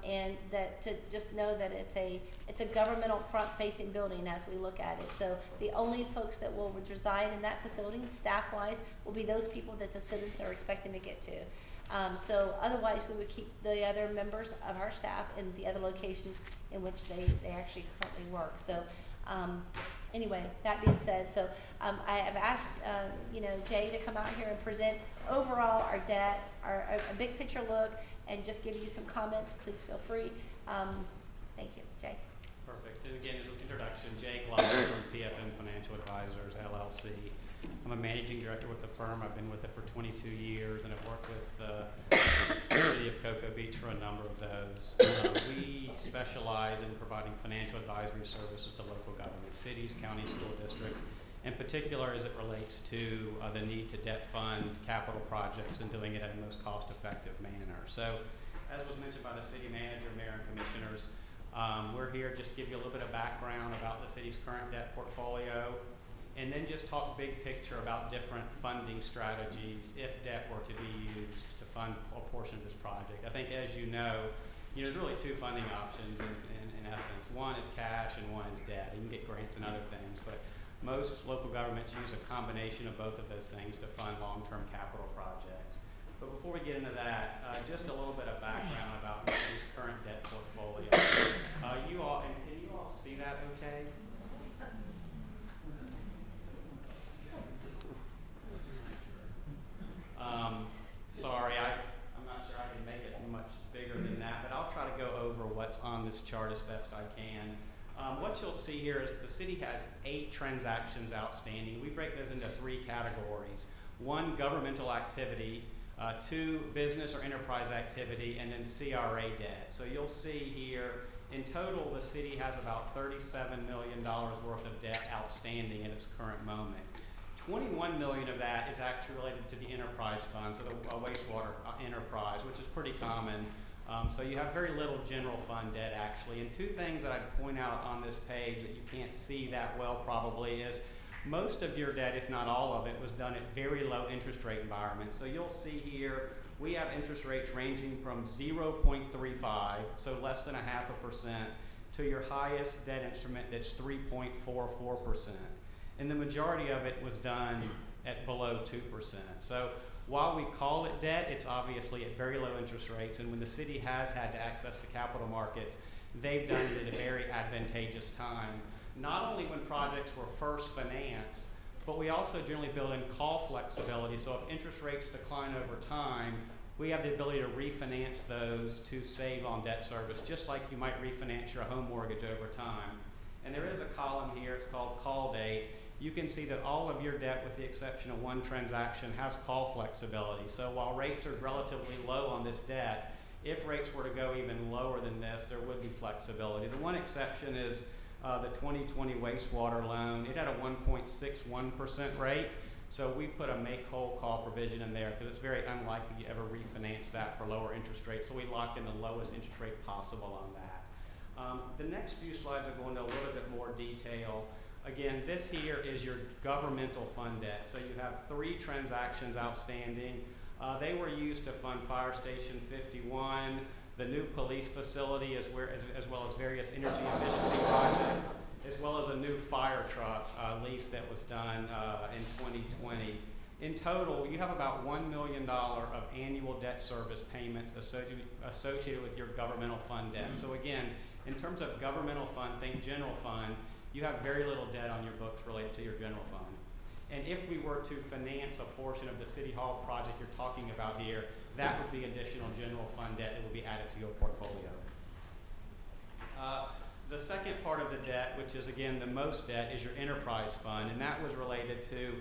and that to just know that it's a governmental front-facing building as we look at it. So the only folks that will reside in that facility, staff-wise, will be those people that the citizens are expecting to get to. So otherwise, we would keep the other members of our staff in the other locations in which they actually currently work. So anyway, that being said, so I have asked Jay to come out here and present overall our debt, a big picture look, and just give you some comments. Please feel free. Thank you, Jay. Perfect. And again, as an introduction, Jay Glover from PFM Financial Advisors, LLC. I'm a managing director with the firm. I've been with it for 22 years, and I've worked with the city of Cocoa Beach for a number of those. We specialize in providing financial advisory services to local government, cities, counties, school districts, in particular as it relates to the need to debt fund capital projects and doing it in the most cost-effective manner. So, as was mentioned by the city manager, mayor, and commissioners, we're here just to give you a little bit of background about the city's current debt portfolio, and then just talk big picture about different funding strategies if debt were to be used to fund a portion of this project. I think, as you know, there's really two funding options in essence. One is cash and one is debt. You can get grants and other things, but most local governments use a combination of both of those things to fund long-term capital projects. But before we get into that, just a little bit of background about the city's current debt portfolio. Can you all see that okay? Sorry, I'm not sure I can make it much bigger than that, but I'll try to go over what's on this chart as best I can. What you'll see here is the city has 8 transactions outstanding. We break those into 3 categories. 1, governmental activity, 2, business or enterprise activity, and then CRA debt. So you'll see here, in total, the city has about $37 million worth of debt outstanding in its current moment. $21 million of that is actually related to the enterprise fund, so the wastewater enterprise, which is pretty common. So you have very little general fund debt actually. And 2 things that I'd point out on this page that you can't see that well probably is most of your debt, if not all of it, was done at very low interest rate environments. So you'll see here we have interest rates ranging from 0.35, so less than 0.5%, to your highest debt instrument that's 3.44%. And the majority of it was done at below 2%. So while we call it debt, it's obviously at very low interest rates, and when the city has had to access the capital markets, they've done it at a very advantageous time. Not only when projects were first financed, but we also generally build in call flexibility, so if interest rates decline over time, we have the ability to refinance those to save on debt service, just like you might refinance your home mortgage over time. And there is a column here, it's called call date. You can see that all of your debt, with the exception of 1 transaction, has call flexibility. So while rates are relatively low on this debt, if rates were to go even lower than this, there would be flexibility. The one exception is the 2020 wastewater loan. It had a 1.61% rate, so we put a make whole call provision in there because it's very unlikely you ever refinance that for lower interest rates, so we locked in the lowest interest rate possible on that. The next few slides will go into a little bit more detail. Again, this here is your governmental fund debt. So you have 3 transactions outstanding. They were used to fund Fire Station 51, the new police facility, as well as various energy efficiency projects, as well as a new fire truck lease that was done in 2020. In total, you have about $1 million of annual debt service payments associated with your governmental fund debt. So again, in terms of governmental fund, think general fund, you have very little debt on your books related to your general fund. And if we were to finance a portion of the City Hall project you're talking about here, that would be additional general fund debt that would be added to your portfolio. The second part of the debt, which is again the most debt, is your enterprise fund, and that was related to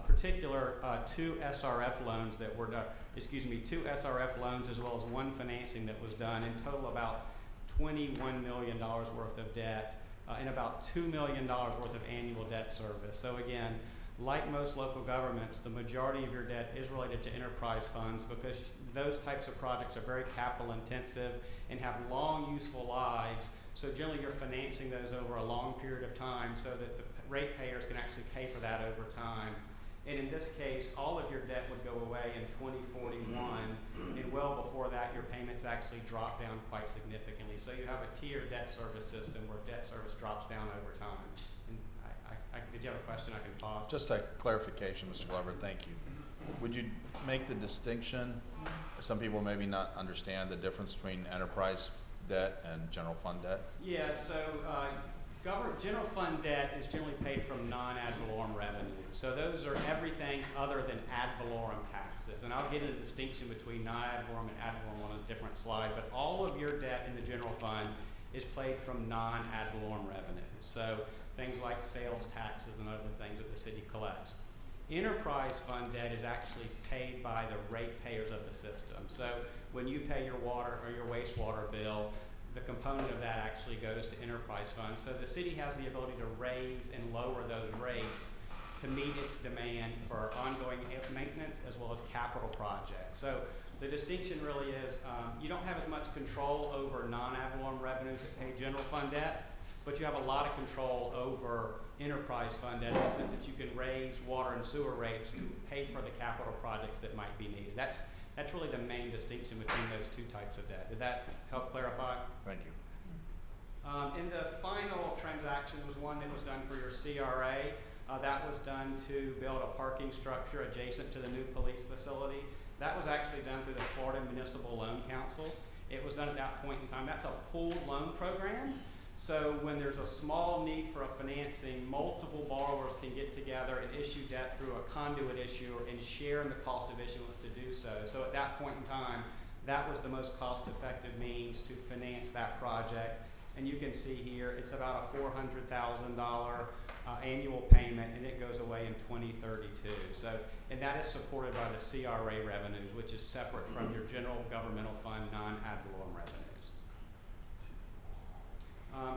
particular 2 SRF loans that were done, 2 SRF loans as well as 1 financing that was done, in total about $21 million worth of debt. And about $2 million worth of annual debt service. So again, like most local governments, the majority of your debt is related to enterprise funds because those types of projects are very capital intensive and have long useful lives. So generally you're financing those over a long period of time so that the ratepayers can actually pay for that over time. And in this case, all of your debt would go away in 2041, and well before that, your payments actually drop down quite significantly. So you have a tiered debt service system where debt service drops down over time. And did you have a question? I can pause. Just a clarification, Mr. Glover, thank you. Would you make the distinction, some people maybe not understand the difference between enterprise debt and general fund debt? Yeah, so general fund debt is generally paid from non-ad valorem revenues. So those are everything other than ad valorem taxes. And I'll get into the distinction between non-ad valorem and ad valorem on a different slide, but all of your debt in the general fund is paid from non-ad valorem revenues. So things like sales taxes and other things that the city collects. Enterprise fund debt is actually paid by the ratepayers of the system. So when you pay your water or your wastewater bill, the component of that actually goes to enterprise funds. So the city has the ability to raise and lower those rates to meet its demand for ongoing maintenance as well as capital projects. So the distinction really is you don't have as much control over non-ad valorem revenues that pay general fund debt, but you have a lot of control over enterprise fund debt in the sense that you can raise water and sewer rates to pay for the capital projects that might be needed. That's really the main distinction between those two types of debt. Did that help clarify? Thank you. And the final transaction was one that was done for your CRA. That was done to build a parking structure adjacent to the new police facility. That was actually done through the Florida Municipal Loan Council. It was done at that point in time. That's a pooled loan program. So when there's a small need for a financing, multiple borrowers can get together and issue debt through a conduit issuer and share in the cost of issuance to do so. So at that point in time, that was the most cost-effective means to finance that project. And you can see here, it's about a $400,000 annual payment, and it goes away in 2032. So, and that is supported by the CRA revenues, which is separate from your general governmental fund non-ad valorem revenues.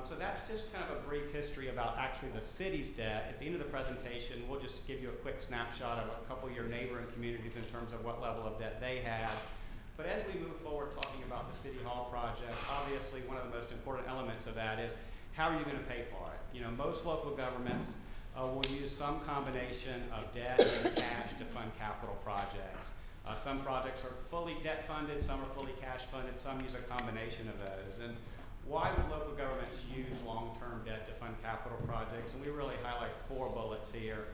So that's just kind of a brief history about actually the city's debt. At the end of the presentation, we'll just give you a quick snapshot of a couple of your neighboring communities in terms of what level of debt they have. But as we move forward talking about the City Hall project, obviously one of the most important elements of that is how are you going to pay for it? You know, most local governments will use some combination of debt and cash to fund capital projects. Some projects are fully debt funded, some are fully cash funded, some use a combination of those. And why would local governments use long-term debt to fund capital projects? And we really highlight 4 bullets here.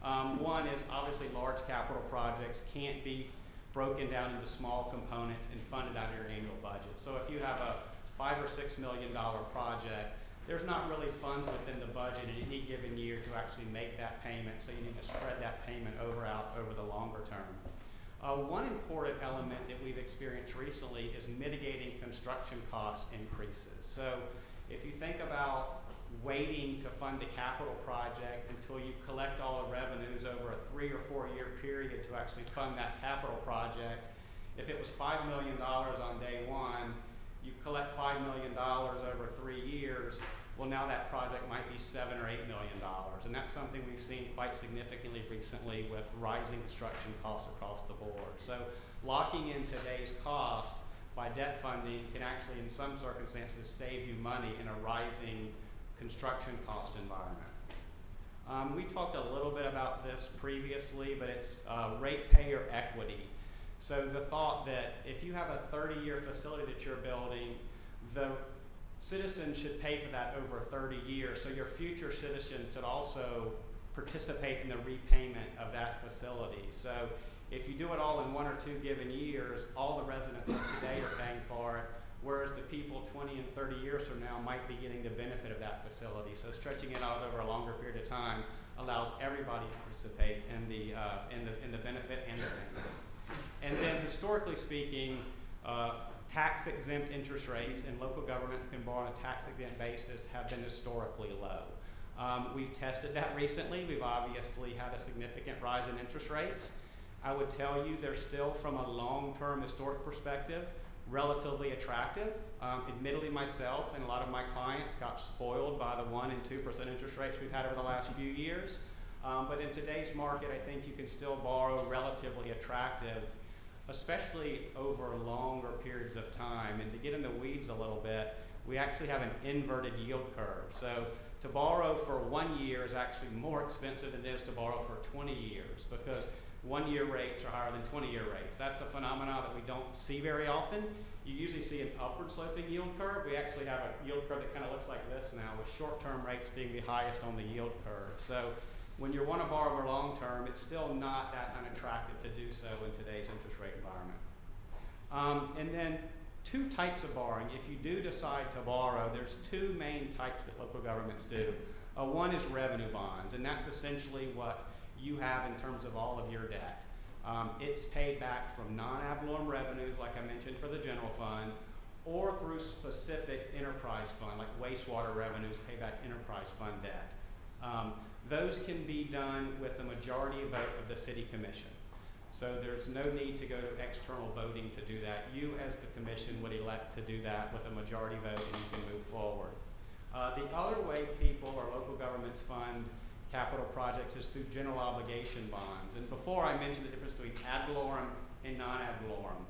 One is obviously large capital projects can't be broken down into small components and funded out of your annual budget. So if you have a $5 or $6 million project, there's not really funds within the budget in any given year to actually make that payment, so you need to spread that payment out over the longer term. One important element that we've experienced recently is mitigating construction cost increases. So if you think about waiting to fund a capital project until you collect all the revenues over a 3 or 4 year period to actually fund that capital project, if it was $5 million on day one, you collect $5 million over 3 years, well now that project might be $7 or $8 million. And that's something we've seen quite significantly recently with rising construction costs across the board. So locking in today's cost by debt funding can actually in some circumstances save you money in a rising construction cost environment. We talked a little bit about this previously, but it's ratepayer equity. So the thought that if you have a 30-year facility that you're building, the citizens should pay for that over 30 years. So your future citizens should also participate in the repayment of that facility. So if you do it all in 1 or 2 given years, all the residents of today are paying for it, whereas the people 20 and 30 years from now might be getting the benefit of that facility. So stretching it out over a longer period of time allows everybody to participate in the benefit and the payment. And then historically speaking, tax-exempt interest rates, and local governments can borrow on a tax-exempt basis, have been historically low. We've tested that recently. We've obviously had a significant rise in interest rates. I would tell you they're still, from a long-term historic perspective, relatively attractive. Admittedly, myself and a lot of my clients got spoiled by the 1% and 2% interest rates we've had over the last few years. But in today's market, I think you can still borrow relatively attractive, especially over longer periods of time. And to get in the weeds a little bit, we actually have an inverted yield curve. So to borrow for 1 year is actually more expensive than it is to borrow for 20 years because 1-year rates are higher than 20-year rates. That's a phenomenon that we don't see very often. You usually see an upward sloping yield curve. We actually have a yield curve that kind of looks like this now, with short-term rates being the highest on the yield curve. So when you want to borrow for long-term, it's still not that unattractive to do so in today's interest rate environment. And then 2 types of borrowing. If you do decide to borrow, there's 2 main types that local governments do. One is revenue bonds, and that's essentially what you have in terms of all of your debt. It's paid back from non-ad valorem revenues, like I mentioned for the general fund, or through specific enterprise fund, like wastewater revenues pay back enterprise fund debt. Those can be done with a majority vote of the city commission. So there's no need to go to external voting to do that. You as the commission would elect to do that with a majority vote and you can move forward. The other way people or local governments fund capital projects is through general obligation bonds. And before I mentioned the difference between ad valorem and non-ad valorem.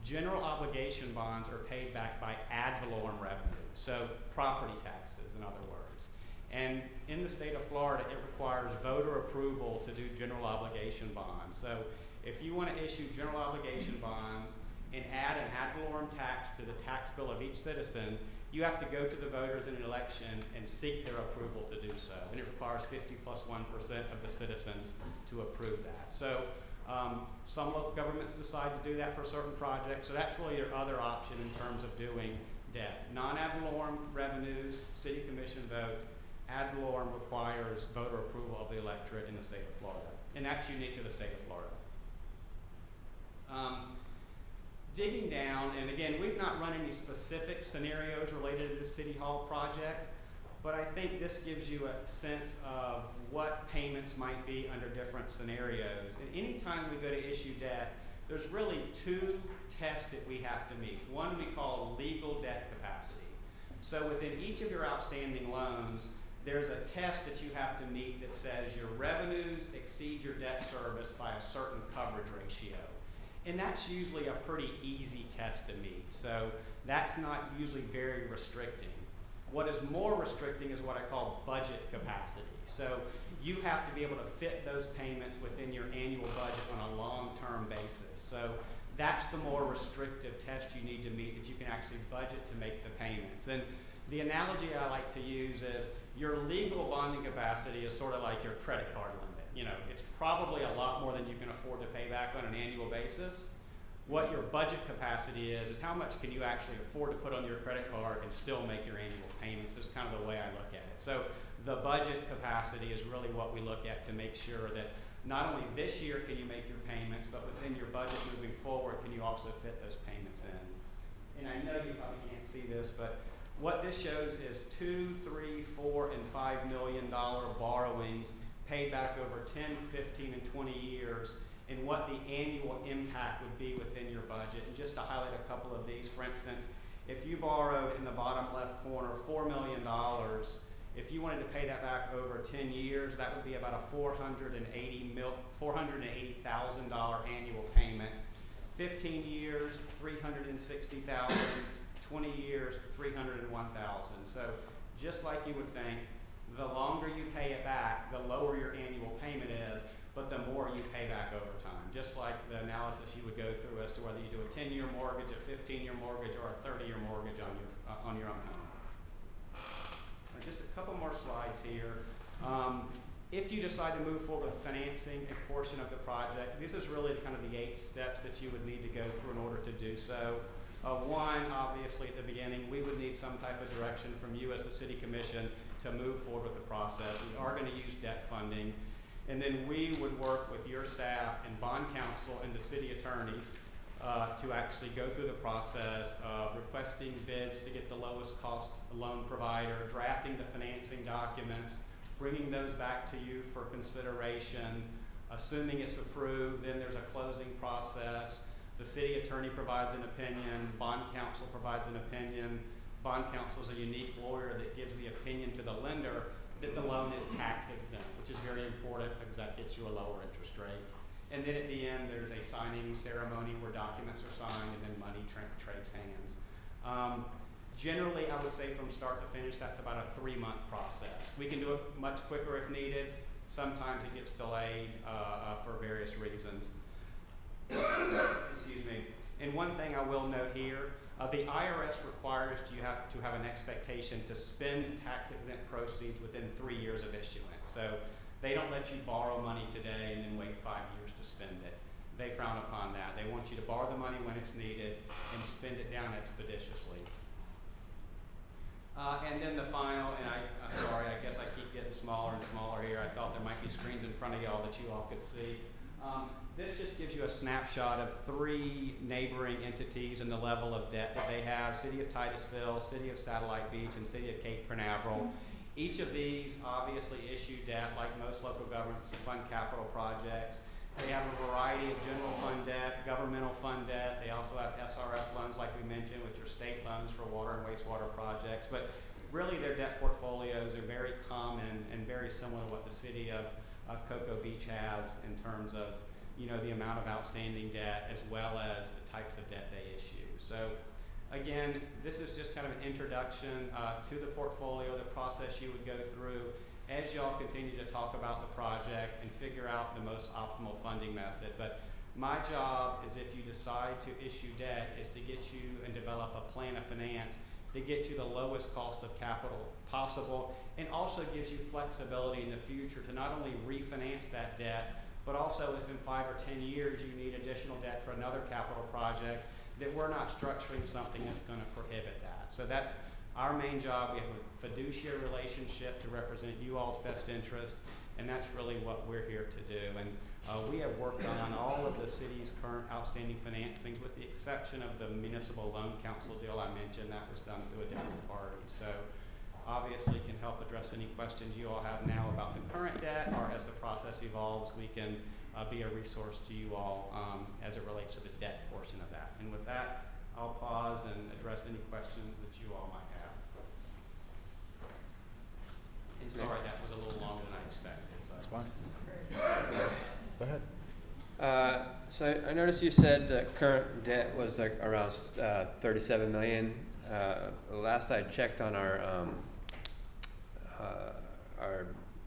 General obligation bonds are paid back by ad valorem revenue, so property taxes in other words. And in the state of Florida, it requires voter approval to do general obligation bonds. So if you want to issue general obligation bonds and add an ad valorem tax to the tax bill of each citizen, you have to go to the voters in an election and seek their approval to do so. And it requires 50 plus 1% of the citizens to approve that. So some local governments decide to do that for certain projects. So that's really your other option in terms of doing debt. Non-ad valorem revenues, city commission vote. Ad valorem requires voter approval of the electorate in the state of Florida. And that's unique to the state of Florida. Digging down, and again, we've not run any specific scenarios related to the City Hall project, but I think this gives you a sense of what payments might be under different scenarios. And anytime we go to issue debt, there's really two tests that we have to meet. One we call legal debt capacity. So within each of your outstanding loans, there's a test that you have to meet that says your revenues exceed your debt service by a certain coverage ratio. And that's usually a pretty easy test to meet. So that's not usually very restricting. What is more restricting is what I call budget capacity. So you have to be able to fit those payments within your annual budget on a long-term basis. So that's the more restrictive test you need to meet, that you can actually budget to make the payments. And the analogy I like to use is your legal bonding capacity is sort of like your credit card limit. You know, it's probably a lot more than you can afford to pay back on an annual basis. What your budget capacity is how much can you actually afford to put on your credit card and still make your annual payments. Is kind of the way I look at it. So the budget capacity is really what we look at to make sure that not only this year can you make your payments, but within your budget moving forward, can you also fit those payments in. And I know you probably can't see this, but what this shows is $2, $3, $4, and $5 million borrowings paid back over 10, 15, and 20 years, and what the annual impact would be within your budget. And just to highlight a couple of these, for instance, if you borrowed in the bottom left corner $4 million, if you wanted to pay that back over 10 years, that would be about a $480,000 annual payment. 15 years, $360,000. 20 years, $301,000. So just like you would think, the longer you pay it back, the lower your annual payment is, but the more you pay back over time. Just like the analysis you would go through as to whether you do a 10-year mortgage, a 15-year mortgage, or a 30-year mortgage on your own home. Just a couple more slides here. If you decide to move forward with financing a portion of the project, this is really kind of the 8 steps that you would need to go through in order to do so. One, obviously at the beginning, we would need some type of direction from you as the City Commission to move forward with the process. We are going to use debt funding. And then we would work with your staff and bond counsel and the city attorney to actually go through the process of requesting bids to get the lowest cost loan provider, drafting the financing documents, bringing those back to you for consideration. Assuming it's approved, then there's a closing process. The city attorney provides an opinion, bond counsel provides an opinion. Bond counsel is a unique lawyer that gives the opinion to the lender that the loan is tax exempt, which is very important because that gets you a lower interest rate. And then at the end, there's a signing ceremony where documents are signed and then money trades hands. Generally, I would say from start to finish, that's about a 3-month process. We can do it much quicker if needed. Sometimes it gets delayed for various reasons. Excuse me. And one thing I will note here, the IRS requires you to have an expectation to spend tax-exempt proceeds within 3 years of issuance. So they don't let you borrow money today and then wait 5 years to spend it. They frown upon that. They want you to borrow the money when it's needed and spend it down expeditiously. And then the final, and I'm sorry, I guess I keep getting smaller and smaller here. I thought there might be screens in front of y'all that you all could see. This just gives you a snapshot of 3 neighboring entities and the level of debt that they have: City of Titusville, City of Satellite Beach, and City of Cape Canaveral. Each of these obviously issue debt, like most local governments, to fund capital projects. They have a variety of general fund debt, governmental fund debt. They also have SRF loans, like we mentioned, which are state loans for water and wastewater projects. But really, their debt portfolios are very common and very similar to what the city of Cocoa Beach has in terms of, you know, the amount of outstanding debt as well as the types of debt they issue. So again, this is just kind of an introduction to the portfolio, the process you would go through as y'all continue to talk about the project and figure out the most optimal funding method. But my job is, if you decide to issue debt, is to get you and develop a plan of finance to get you the lowest cost of capital possible, and also gives you flexibility in the future to not only refinance that debt, but also if in 5 or 10 years you need additional debt for another capital project, that we're not structuring something that's going to prohibit that. So that's our main job. We have a fiduciary relationship to represent you all's best interest, and that's really what we're here to do. And we have worked on all of the city's current outstanding financings, with the exception of the municipal loan council deal I mentioned. That was done through a different party. So obviously can help address any questions you all have now about the current debt, or as the process evolves, we can be a resource to you all as it relates to the debt portion of that. And with that, I'll pause and address any questions that you all might have. And sorry, that was a little longer than I expected. But. That's fine. Go ahead. So I noticed you said the current debt was like around 37 million. Last I checked on our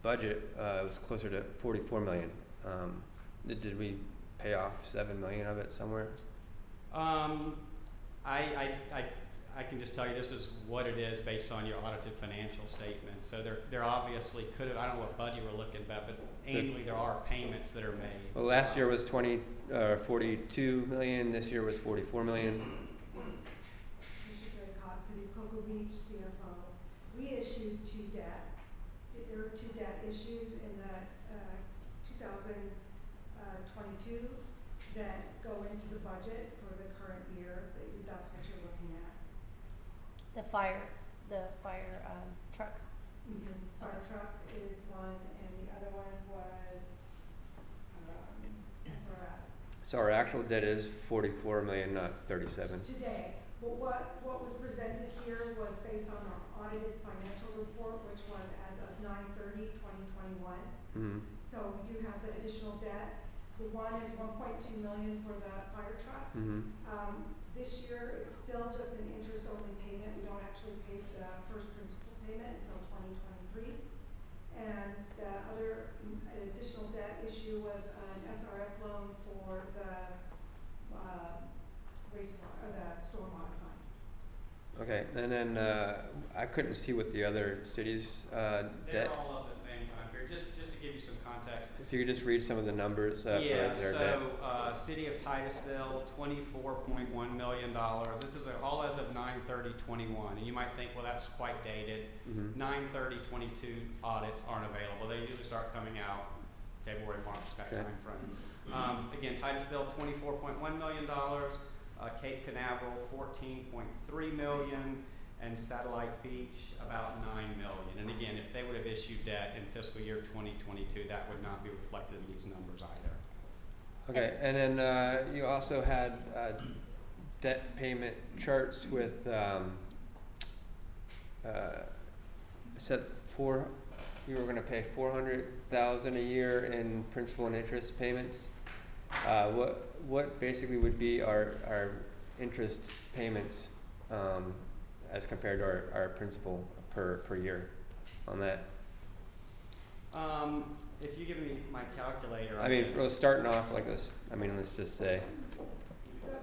budget, it was closer to 44 million. Did we pay off 7 million of it somewhere? I can just tell you this is what it is based on your audited financial statement. So there obviously could have, I don't know what budget we're looking at, but annually there are payments that are made. Well, last year was 42 million. This year was 44 million. City of Cocoa Beach, CFO. We issued two debt. There were two debt issues in the 2022 that go into the budget for the current year. That's what you're looking at. The fire truck. Mm-hmm. Fire truck is one, and the other one was SRF. So our actual debt is 44 million, not 37. Today, but what was presented here was based on our audited financial report, which was as of 9/30/2021. Mm-hmm. So we do have the additional debt. The one is 1.2 million for the fire truck. Mm-hmm. This year, it's still just an interest-only payment. We don't actually pay the first principal payment until 2023. And the other additional debt issue was an SRF loan for the wastewater, or the stormwater fund. Okay, and then I couldn't see what the other cities' They're debt. all of the same time period. Just to give you some context. If you could just read some of the numbers for their debt. City of Titusville, $24.1 million. This is all as of 9/30/21, and you might think, well, that's quite dated. Mm-hmm. 9/30/22 audits aren't available. They usually start coming out February, March, that Okay. time frame. Again, Titusville, $24.1 million. Cape Canaveral, $14.3 million. And Satellite Beach, about $9 million. And again, if they would have issued debt in fiscal year 2022, that would not be reflected in these numbers either. Okay, and then you also had debt payment charts with said you were going to pay $400,000 a year in principal and interest payments. What basically would be our interest payments as compared to our principal per year on that? If you give me my calculator. I mean, starting off like this, I mean, let's just say. So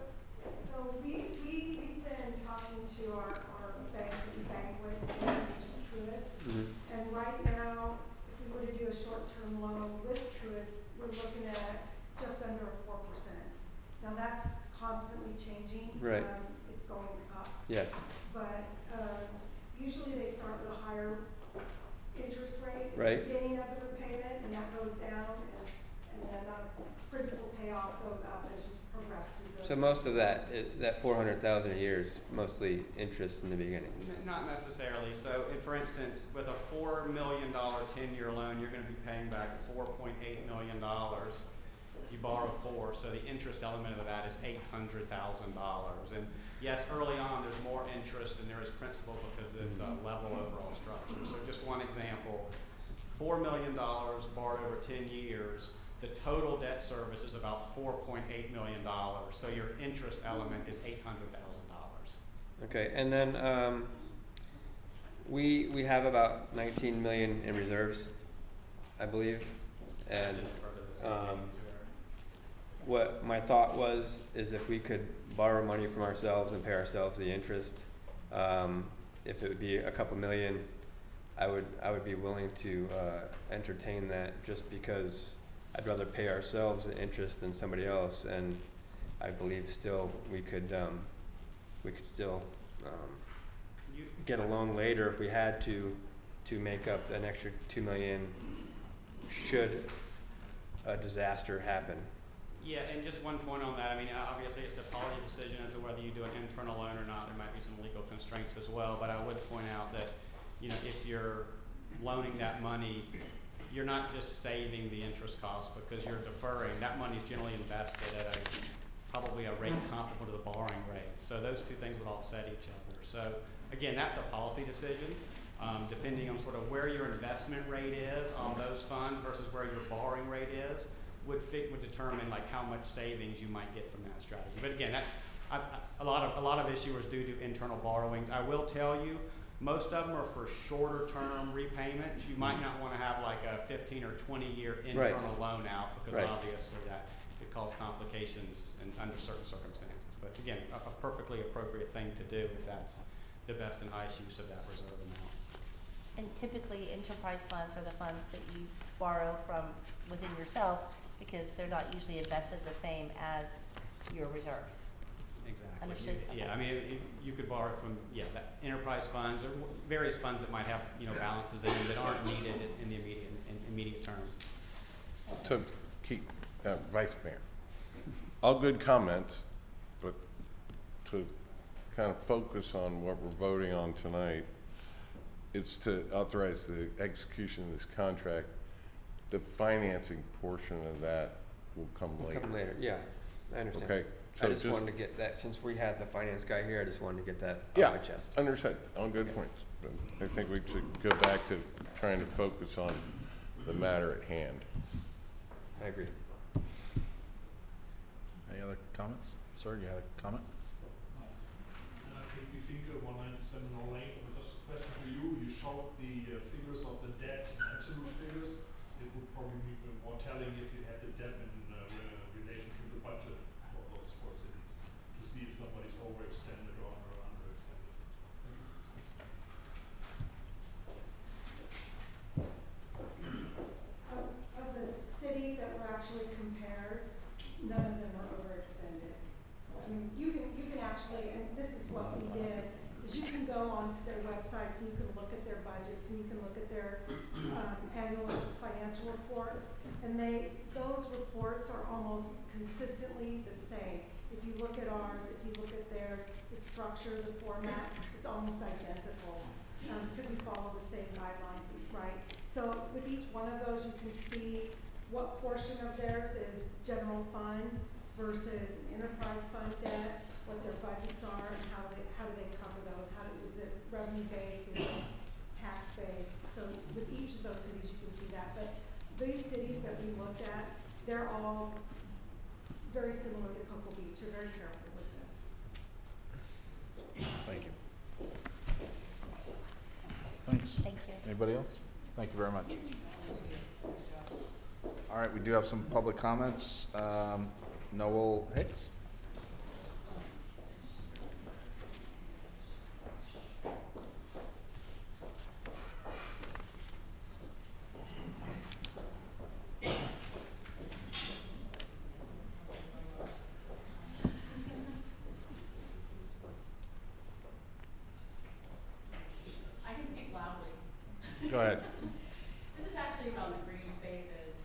we've been talking to our bank, which is Truist. Mm-hmm. And right now, if we were to do a short-term loan with Truist, we're looking at just under 4%. Now that's constantly changing. Right. It's going up. Yes. But usually they start with a higher interest rate at Right. the beginning of the repayment, and that goes down, and then the principal payoff goes up as you progress through the. So most of that, that 400,000 a year is mostly interest in the beginning. Not necessarily. So, for instance, with a $4 million 10-year loan, you're going to be paying back $4.8 million. You borrow $4, so the interest element of that is $800,000. And yes, early on there's more interest than there is principal because it's a level overall structure. So just one example, $4 million borrowed over 10 years. The total debt service is about $4.8 million. So your interest element is $800,000. Okay, and then we have about 19 million in reserves, I believe, and what my thought was is if we could borrow money from ourselves and pay ourselves the interest, if it would be a couple million, I would be willing to entertain that, just because I'd rather pay ourselves the interest than somebody else, and I believe still we could still get a loan later if we had to make up an extra 2 million should a disaster happen. Yeah, and just one point on that. I mean, obviously it's a policy decision as to whether you do an internal loan or not. There might be some legal constraints as well, but I would point out that, you know, if you're loaning that money, you're not just saving the interest cost because you're deferring. That money is generally invested at probably a rate comparable to the borrowing rate. So those two things would offset each other. So again, that's a policy decision. Depending on sort of where your investment rate is on those funds versus where your borrowing rate is, would determine like how much savings you might get from that strategy. But again, that's a lot of issuers do internal borrowings. I will tell you, most of them are for shorter term repayments. You might not want to have like a 15 or 20 year internal loan out because obviously that could cause complications under certain circumstances. But again, a perfectly appropriate thing to do if that's the best and highest use of that reserve amount. And typically enterprise funds are the funds that you borrow from within yourself because they're not usually invested the same as your reserves. Exactly. Understood. Yeah, I mean, you could borrow from, that enterprise funds or various funds that might have, balances in them that aren't needed in the immediate term. To keep, Vice Mayor, all good comments, but to kind of focus on what we're voting on tonight, it's to authorize the execution of this contract. The financing portion of that will come later. Come later, yeah, I understand. Okay. So I just wanted to get that, since we had the finance guy here, I just wanted to get that Yeah, off my chest. understood. All good points. But I think we should go back to trying to focus on the matter at hand. I agree. Any other comments? Sir, you had a comment? If you think 19708, just a question for you. You showed the figures of the debt, absolute figures. It would probably be more telling if you had the debt in relation to the budget for those four cities, to see if somebody's overextended or underextended. Of the cities that were actually compared, none of them are overextended. I mean, you can actually, and this is what we did, is you can go onto their websites and you can look at their budgets and you can look at their annual financial reports, and those reports are almost consistently the same. If you look at ours, if you look at theirs, the structure, the format, it's almost identical because we follow the same guidelines, right? So with each one of those, you can see what portion of theirs is general fund versus an enterprise fund debt, what their budgets are, and how do they cover those? Is it revenue based? Is it tax based? So with each of those cities, you can see that. But these cities that we looked at, they're all very similar to Cocoa Beach. They're very careful with this. Thank you. Thanks. Thank you. Anybody else? Thank you very much. All right, we do have some public comments. Noel Hicks. I can speak loudly. Go ahead. This is actually about the green spaces,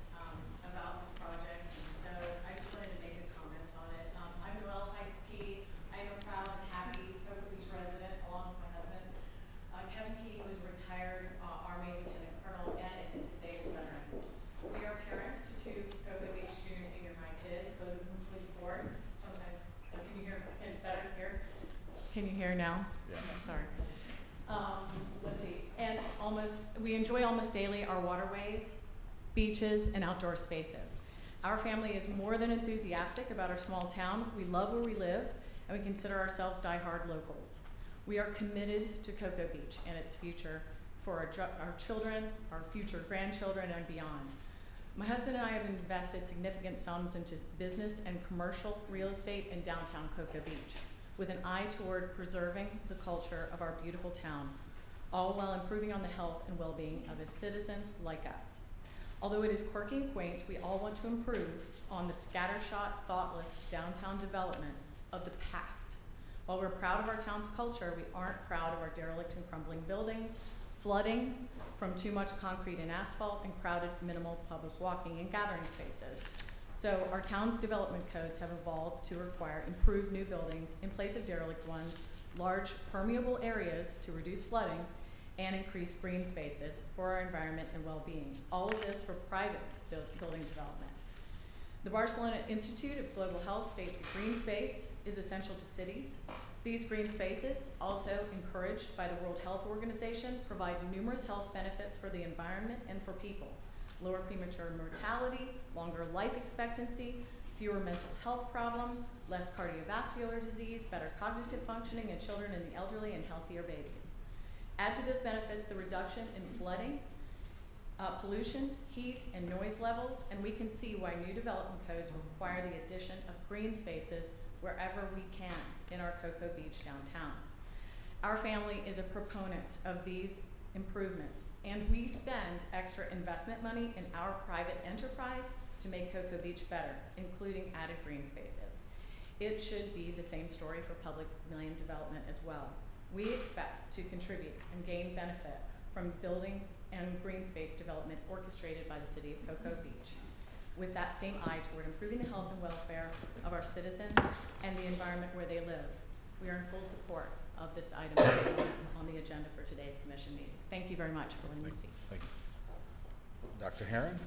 about this project, and so I just wanted to make a comment on it. enjoy almost daily our waterways, beaches, and outdoor spaces. Our family is more than enthusiastic about our small town. We love where we live, and we consider ourselves die-hard locals. We are committed to Cocoa Beach and its future for our children, our future grandchildren, and beyond. My husband and I have invested significant sums into business and commercial real estate in downtown Cocoa Beach, with an eye toward preserving the culture of our beautiful town, all while improving on the health and well-being of its citizens like us. Although it is quirky and quaint, we all want to improve on the scattershot, thoughtless downtown development of the past. While we're proud of our town's culture, we aren't proud of our derelict and crumbling buildings, flooding from too much concrete and asphalt, and crowded, minimal public walking and gathering spaces. So our town's development codes have evolved to require improved new buildings in place of derelict ones, large permeable areas to reduce flooding, and increase green spaces for our environment and well-being. All of this for private building development. The Barcelona Institute of Global Health states that green space is essential to cities. These green spaces, also encouraged by the World Health Organization, provide numerous health benefits for the environment and for people. Lower premature mortality, longer life expectancy, fewer mental health problems, less cardiovascular disease, better cognitive functioning in children and the elderly, and healthier babies. Add to those benefits the reduction in flooding, pollution, heat, and noise levels, and we can see why new development codes require the addition of green spaces wherever we can in our Cocoa Beach downtown. Our family is a proponent of these improvements, and we spend extra investment money in our private enterprise to make Cocoa Beach better, including added green spaces. It should be the same story for public million development as well. We expect to contribute and gain benefit from building and green space development orchestrated by the city of Cocoa Beach, with that same eye toward improving the health and welfare of our citizens and the environment where they live. We are in full support of this item on the agenda for today's commission meeting. Thank you very much for letting me speak. Thank you. Dr. Herron?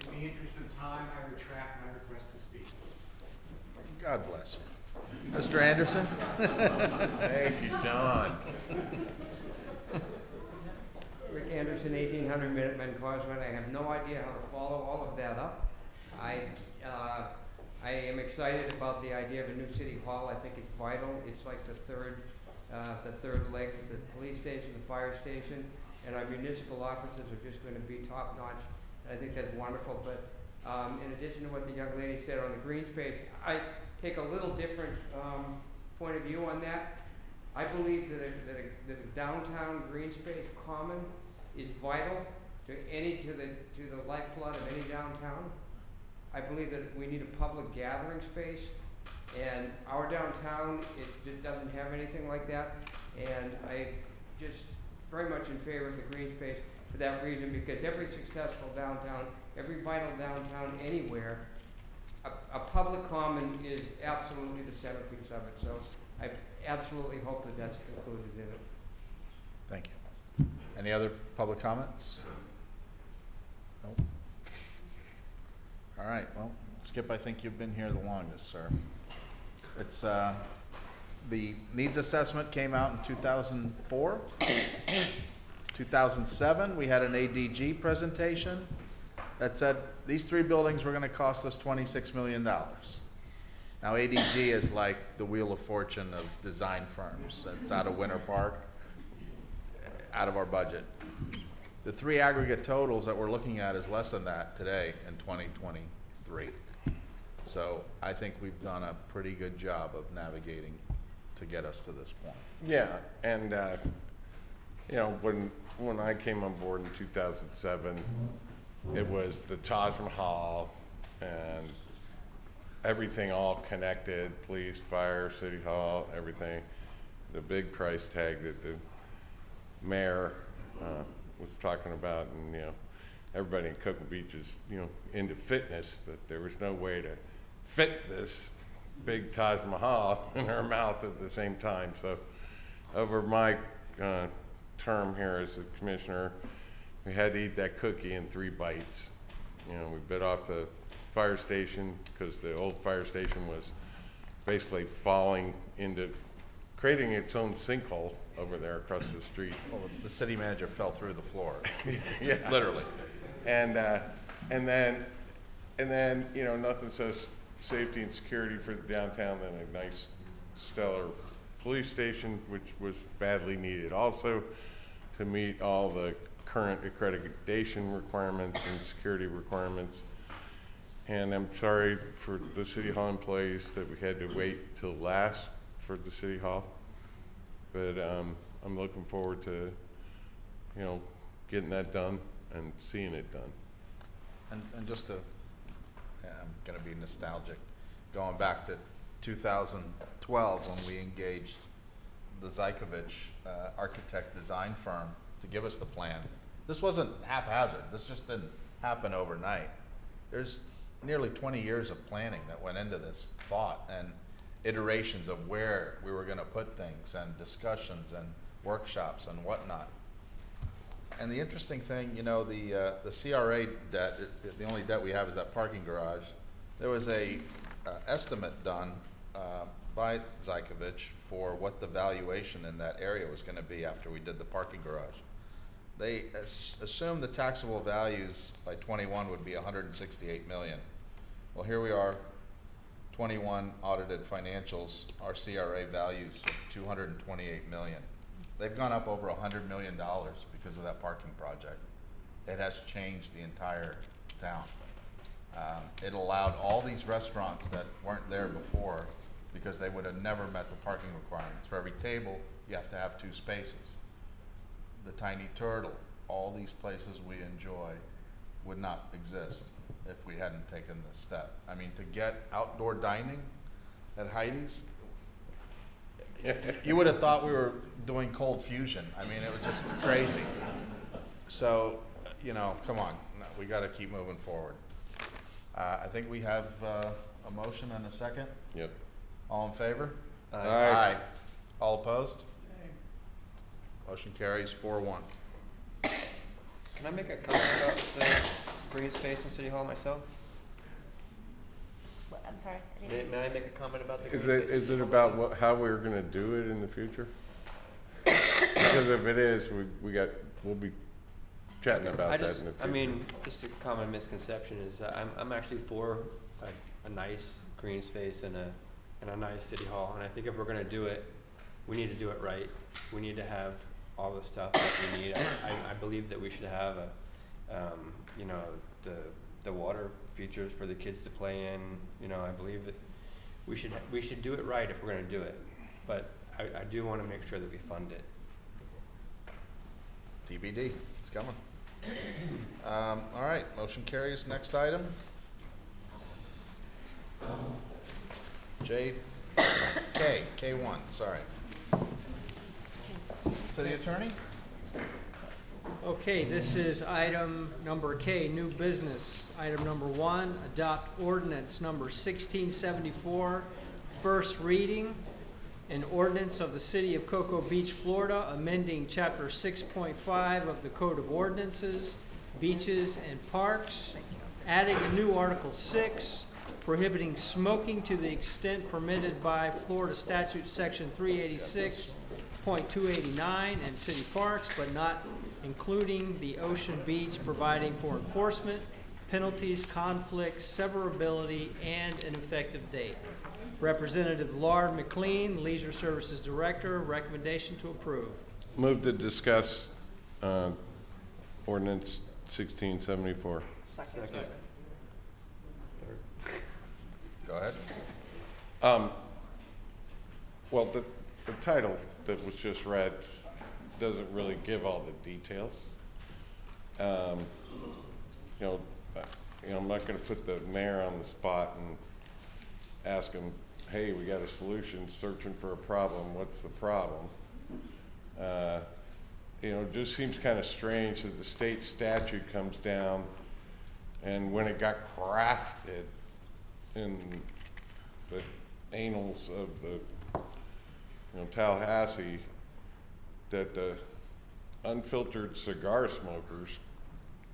In the interest of time, I retract my request to speak. God bless you. Mr. Anderson? Thank you, John. Rick Anderson, 1800 Minuteman Causeway. I have no idea how to follow all of that up. I am excited about the idea of a new city hall. I think it's vital. It's like the third leg of the police station, the fire station, and our municipal offices are just going to be top notch. And I think that's wonderful. But in addition to what the young lady said on the green space, I take a little different point of view on that. I believe that a downtown green space common is vital to the lifeblood of any downtown. I believe that we need a public gathering space, and our downtown, it just doesn't have anything like that. And I just very much in favor of the green space for that reason, because every successful downtown, every vital downtown anywhere, a public common is absolutely the centerpiece of it. So I absolutely hope that that's included in it. Thank you. Any other public comments? Nope. All right, well, Skip, I think you've been here the longest, sir. It's, the needs assessment came out in 2004. 2007, we had an ADG presentation that said these three buildings were gonna cost us $26 million. Now ADG is like the wheel of fortune of design firms. It's out of Winter Park, out of our budget. The three aggregate totals that we're looking at is less than that today in 2023. So I think we've done a pretty good job of navigating to get us to this point. Yeah, and you know, when I came on board in 2007, it was the Taj Mahal and everything all connected, police, fire, city hall, everything. The big price tag that the mayor was talking about, and you know, everybody in Cocoa Beach is, you know, into fitness, but there was no way to fit this big Taj Mahal in her mouth at the same time. So over my term here as a commissioner, we had to eat that cookie in 3 bites. You know, we bit off the fire station because the old fire station was basically falling into creating its own sinkhole over there across the street. Well, the city manager fell through the floor. Yeah. Literally. And then, you know, nothing says safety and security for downtown than a nice stellar police station, which was badly needed also to meet all the current accreditation requirements and security requirements. And I'm sorry for the City Hall employees that we had to wait till last for the City Hall. But I'm looking forward to, you know, getting that done and seeing it done. And just to, yeah, I'm gonna be nostalgic, going back to 2012 when we engaged the Zykovich architect design firm to give us the plan. This wasn't haphazard, this just didn't happen overnight. There's nearly 20 years of planning that went into this thought and iterations of where we were gonna put things and discussions and workshops and whatnot. And the interesting thing, you know, the CRA debt, the only debt we have is that parking garage. There was a estimate done by Zykovich for what the valuation in that area was going to be after we did the parking garage. They assumed the taxable values by 21 would be 168 million. Well, here we are, 21 audited financials, our CRA values of 228 million. They've gone up over $100 million because of that parking project. It has changed the entire town. It allowed all these restaurants that weren't there before because they would have never met the parking requirements. For every table, you have to have 2 spaces. The Tiny Turtle, all these places we enjoy would not exist if we hadn't taken this step. I mean, to get outdoor dining at Heidi's, you would have thought we were doing cold fusion. I mean, it was just crazy. So, you know, come on, no, we got to keep moving forward. I think we have a motion and a second. Yep. All in favor? Aye. All opposed? Motion carries 4-1. Can I make a comment about the green space in City Hall myself? What, I'm sorry, I didn't. May I make a comment about the green Is space? it, in is City it Hall about myself? what, how we're gonna do it in the future? Because if it is, we'll be chatting about I that just, in the future. I mean, just a common misconception is I'm actually for a nice green space and a nice city hall, and I think if we're gonna do it, we need to do it right. We need to have all the stuff that we need. I believe that we should have you know, the water features for the kids to play in. You know, I believe that we should do it right if we're gonna do it, but I do wanna make sure that we fund it. TBD, it's coming. All right, motion carries. Next item. K1, sorry. City Attorney? Okay, this is item number K, new business. Item number 1, adopt ordinance number 1674, first reading. An ordinance of the City of Cocoa Beach, Florida, amending Chapter 6.5 of the Code of Ordinances, Beaches and Parks, adding a new Article 6, prohibiting smoking to the extent permitted by Florida Statute Section 386.289 and city parks, but not including the Ocean Beach, providing for enforcement, penalties, conflicts, severability, and an effective date. Representative Lard McLean, Leisure Services Director, recommendation to approve. Move to discuss ordinance 1674. Second. Go ahead. Well, the title that was just read doesn't really give all the details. You know, I'm not going to put the mayor on the spot and ask him, hey, we got a solution, searching for a problem, what's the problem? You know, it just seems kind of strange that the state statute comes down, and when it got crafted in the annals of the, you know, Tallahassee, that the unfiltered cigar smokers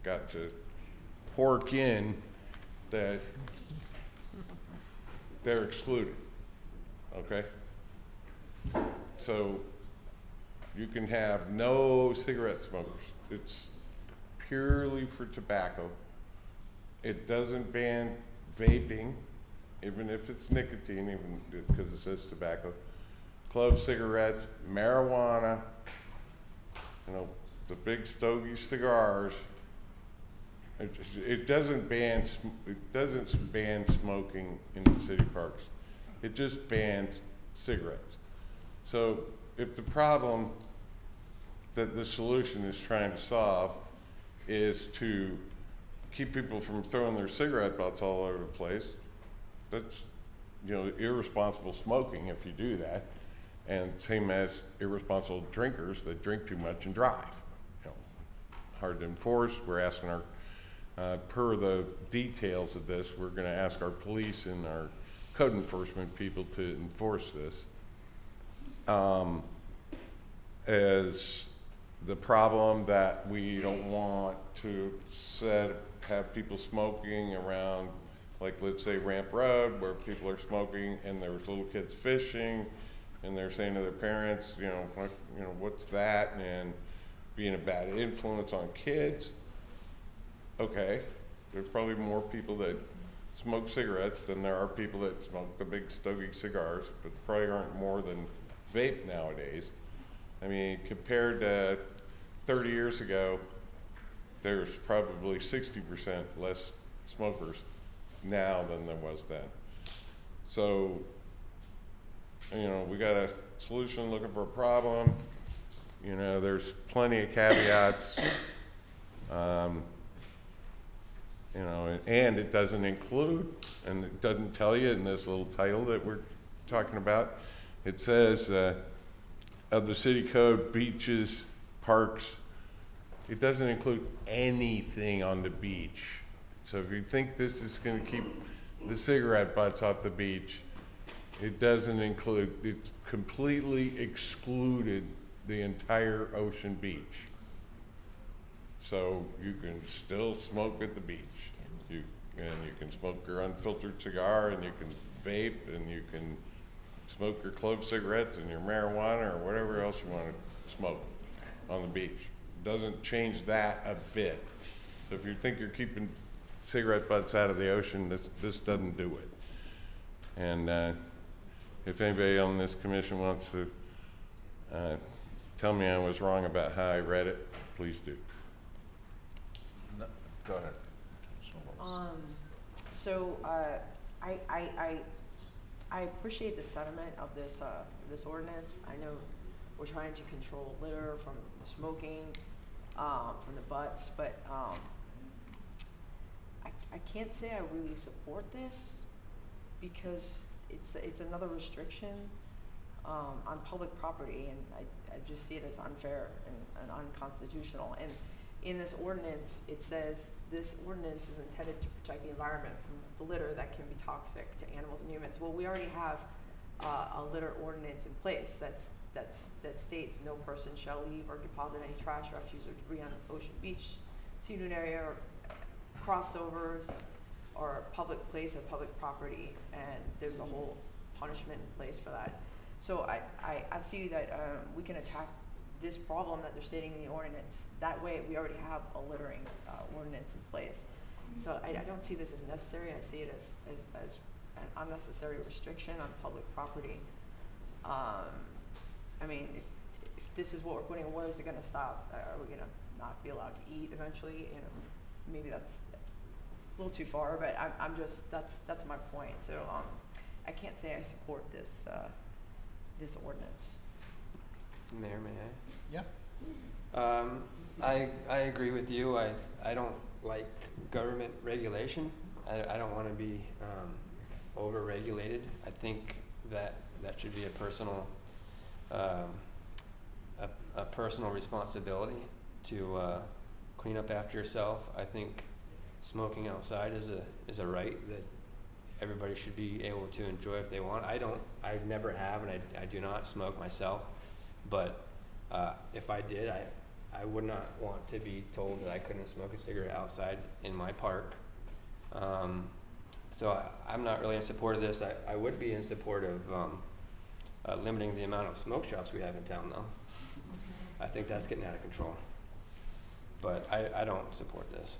got to pork in that they're excluded, okay? So you can have no cigarette smokers. It's purely for tobacco. It doesn't ban vaping, even if it's nicotine, even because it says tobacco. Clove cigarettes, marijuana, you know, the big stogie cigars. It doesn't ban smoking in the city parks. It just bans cigarettes. So if the problem that the solution is trying to solve is to keep people from throwing their cigarette butts all over the place, that's, you know, irresponsible smoking if you do that, and same as irresponsible drinkers that drink too much and drive. You know, hard to enforce. We're asking our per the details of this, we're going to ask our police and our code enforcement people to enforce this. As the problem that we don't want to have people smoking around, like let's say Ramp Road, where people are smoking and there's little kids fishing, and they're saying to their parents, you know, what's that, and being a bad influence on kids. Okay, there's probably more people that smoke cigarettes than there are people that smoke the big stogie cigars, but probably aren't more than vape nowadays. I mean, compared to 30 years ago, there's probably 60% less smokers now than there was then. So, you know, we got a solution looking for a problem. You know, there's plenty of caveats. You know, and it doesn't include, and it doesn't tell you in this little title that we're talking about. It says of the city code, beaches, parks. It doesn't include anything on the beach. So if you think this is going to keep the cigarette butts off the beach, it doesn't include, it's completely excluded the entire Ocean Beach. So you can still smoke at the beach. You can smoke your unfiltered cigar, and you can vape, and you can smoke your clove cigarettes and your marijuana or whatever else you want to smoke on the beach. Doesn't change that a bit. So if you think you're keeping cigarette butts out of the ocean, this doesn't do it. And if anybody on this commission wants to tell me I was wrong about how I read it, please do. No, go ahead. I appreciate the sentiment of this this ordinance. I know we're trying to control litter from the smoking, from the butts, but I can't say I really support this because it's another restriction on public property, and I just see it as unfair and unconstitutional. And in this ordinance, it says this ordinance is intended to protect the environment from the litter that can be toxic to animals and humans. Well, we already have a litter ordinance in place that states no person shall leave or deposit any trash, refuse, or debris on Ocean Beach, Seafood area, or crossovers, or public place or public property, and there's a whole punishment in place for that. So I see that we can attack this problem that they're stating in the ordinance. That way, we already have a littering ordinance in place. So I don't see this as necessary. I see it as an unnecessary restriction on public property. I mean, if this is what we're putting, where is it going to stop? Are we going to not be allowed to eat eventually? You know, maybe that's a little too far, but I'm just that's my point. So I can't say I support this this ordinance. Mayor, may I? Yeah. I agree with you. I don't like government regulation. I don't want to be over-regulated. I think that should be a personal a personal responsibility to clean up after yourself. I think smoking outside is a right that everybody should be able to enjoy if they want. I never have, and I do not smoke myself. But if I did, I would not want to be told that I couldn't smoke a cigarette outside in my park. So I'm not really in support of this. I would be in support of limiting the amount of smoke shops we have in town though. I think that's getting out of control. But I don't support this.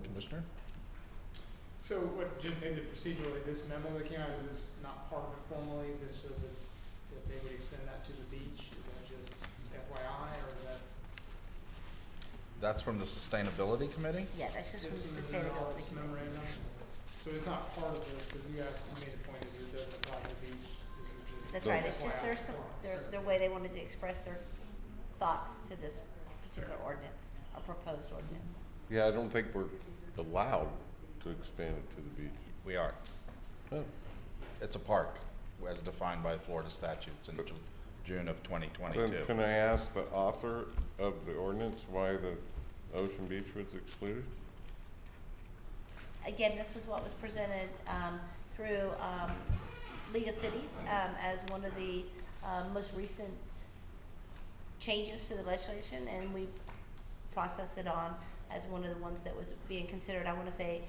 Commissioner? So what Jim painted procedurally, this memo that came out, is this not part of it formally? This says it's, that they would extend that to the beach? Is that just FYI, or is that? That's from the Sustainability Committee? Yeah, that's just from the This is an sustainability. office memorandum? So it's not part of this, because you made the point that it doesn't apply to the beach. This is just. That's right, it's just FYI. their way they wanted to express their thoughts to this particular ordinance, or proposed ordinance. Yeah, I don't think we're allowed to expand it to the beach. We are. Oh. It's a park, as defined by Florida statutes in June of 2022. Then can I ask the author of the ordinance why the Ocean Beach was excluded? Again, this was what was presented through League of Cities as one of the most recent changes to the legislation, and we processed it on as one of the ones that was being considered. I want to say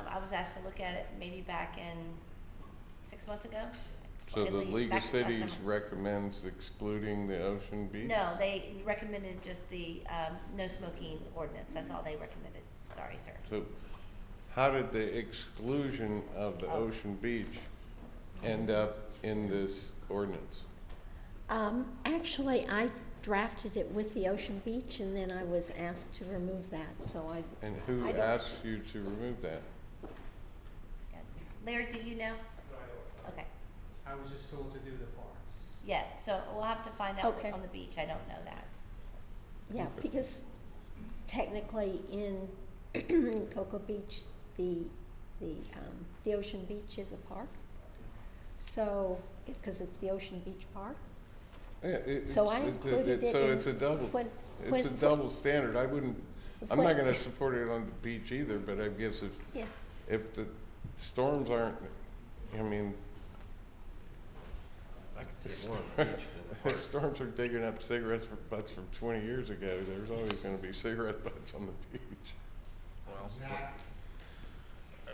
I was asked to look at it maybe back in 6 months ago. So at the least, League of back last Cities summer. recommends excluding the Ocean Beach? No, they recommended just the no smoking ordinance. That's all they recommended. Sorry, sir. So how did the exclusion of the Ocean Beach end up in this ordinance? Actually, I drafted it with the Ocean Beach, and then I was asked to remove that, so And who I don't- asked you to remove that? Larry, do you know? Okay. I was just told to do the parks. Yeah, so we'll have to find out Okay. on the beach. I don't know that. Yeah, because technically in Cocoa Beach, the Ocean Beach is a park. So, because it's the Ocean Beach Park. Yeah, So I included it so in it's a double, when- it's a when- double standard. I wouldn't, I'm when- not gonna support it on the beach either, but I guess Yeah. if the storms aren't, I mean, I could see it more on the beach than the park. storms are digging up cigarette butts from 20 years ago. There's always gonna be cigarette butts on the beach. Well, Exactly.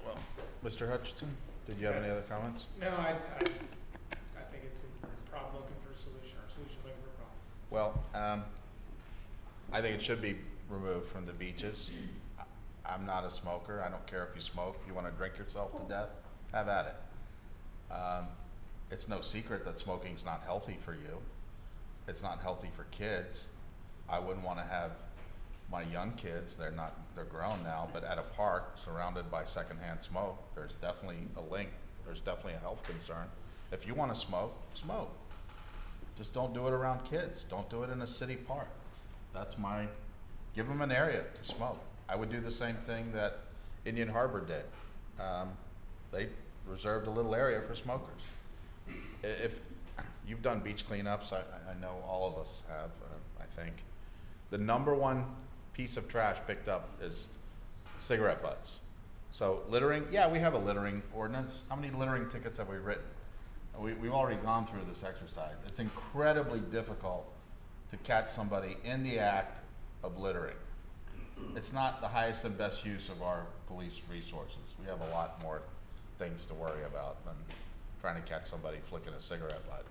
well, Mr. Hutchinson, did you have any other comments? No, I think it's a problem looking for a solution, or a solution looking for a problem. Well, I think it should be removed from the beaches. I'm not a smoker. I don't care if you smoke. If you want to drink yourself to death, have at it. It's no secret that smoking's not healthy for you. It's not healthy for kids. I wouldn't want to have my young kids, they're grown now, but at a park surrounded by secondhand smoke, there's definitely a link. There's definitely a health concern. If you want to smoke, smoke. Just don't do it around kids. Don't do it in a city park. Give them an area to smoke. I would do the same thing that Indian Harbor did. They reserved a little area for smokers. If you've done beach cleanups, I know all of us have, I think. The number one piece of trash picked up is cigarette butts. So littering, yeah, we have a littering ordinance. How many littering tickets have we written? We've already gone through this exercise. It's incredibly difficult to catch somebody in the act of littering. It's not the highest and best use of our police resources. We have a lot more things to worry about than trying to catch somebody flicking a cigarette butt.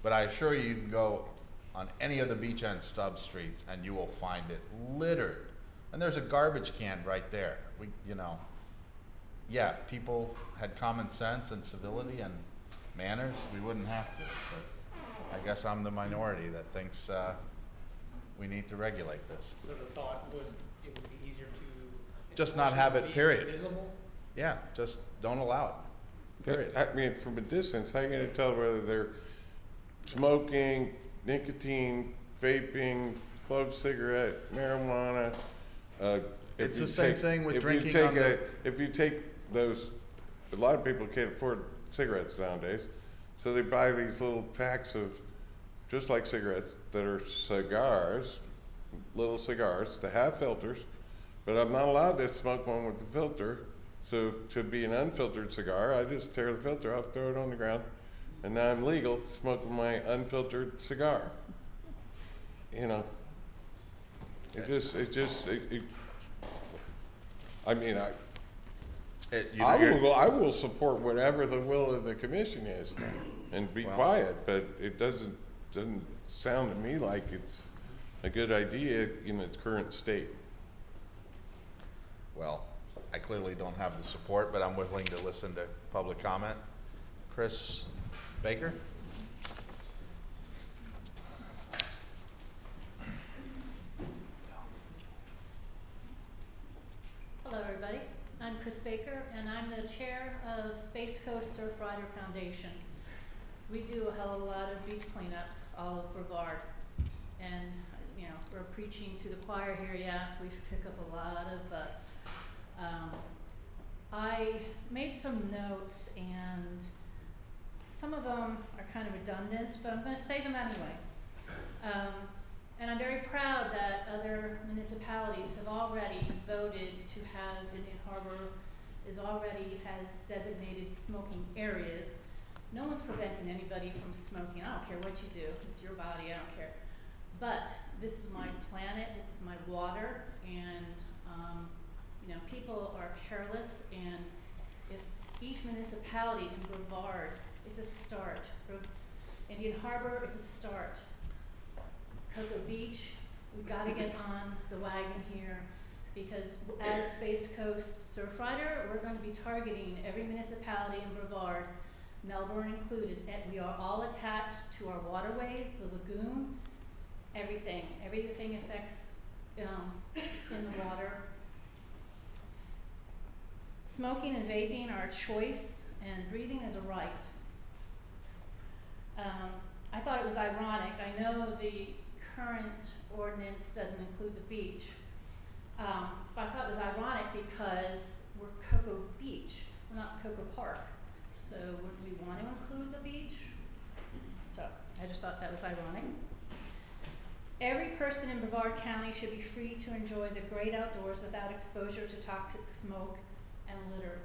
But I assure you, you can go on any of the beach end stub streets and you will find it littered. And there's a garbage can right there. Yeah, if people had common sense and civility and manners, we wouldn't have to. But I guess I'm the minority that thinks we need to regulate this. So the thought it would be easier to. Just not enforce have it, be period. Visible? Yeah, just don't allow it. Period. I mean, from a distance, how are you gonna tell whether they're smoking, nicotine, vaping, club cigarette, marijuana? It's the same thing with drinking on the. If you take those, a lot of people can't afford cigarettes nowadays, so they buy these little packs of, just like cigarettes, that are cigars, little cigars, that have filters, but I'm not allowed to smoke one with the filter. So to be an unfiltered cigar, I just tear the filter off, throw it on the ground, and now I'm legal to smoke my unfiltered cigar. You know, I will support whatever the will of the commission is and be Well- quiet, but it doesn't sound to me like it's a good idea in its current state. Well, I clearly don't have the support, but I'm willing to listen to public comment. Chris Baker? Hello, everybody. I'm Chris Baker, and I'm the chair of Space Coast Surfrider Foundation. We do a hell of a lot of beach cleanups, all of Brevard. And, you know, we're preaching to the choir here, yeah, we pick up a lot of butts. I made some notes, and some of them are kind of redundant, but I'm going to say them anyway. And I'm very proud that other municipalities have already voted to have Indian Harbor has designated smoking areas. No one's preventing anybody from smoking. I don't care what you do. It's your body. I don't care. But this is my planet. This is my water. And, you know, people are careless. And if each municipality in Brevard, it's a start. Indian Harbor, it's a start. Cocoa Beach, we've got to get on the wagon here, because as Space Coast Surfrider, we're going to be targeting every municipality in Brevard, Melbourne included. And we are all attached to our waterways, the lagoon, everything. Everything affects in the water. Smoking and vaping are a choice, and breathing is a right. I thought it was ironic. I know the current ordinance doesn't include the beach, but I thought it was ironic because we're Cocoa Beach, we're not Cocoa Park. So would we want to include the beach? So I just thought that was ironic. Every person in Brevard County should be free to enjoy the great outdoors without exposure to toxic smoke and litter.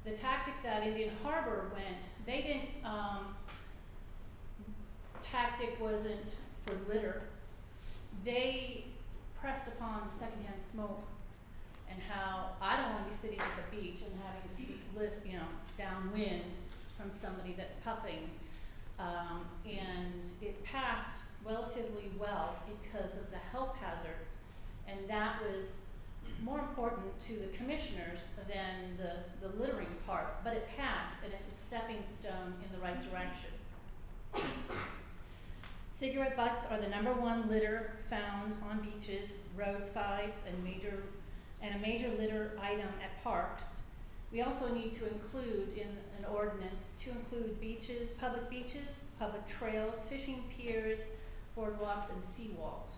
The tactic that Indian Harbor went, they didn't, tactic wasn't for litter. They pressed upon secondhand smoke and how I don't want to be sitting at the beach and having, you know, downwind from somebody that's puffing. And it passed relatively well because of the health hazards, and that was more important to the commissioners than the littering part, but it passed, and it's a stepping stone in the right direction. Cigarette butts are the #1 litter found on beaches, roadsides, and a major litter item at parks. We also need to include in an ordinance to include beaches, public trails, fishing piers, boardwalks, and seawalls.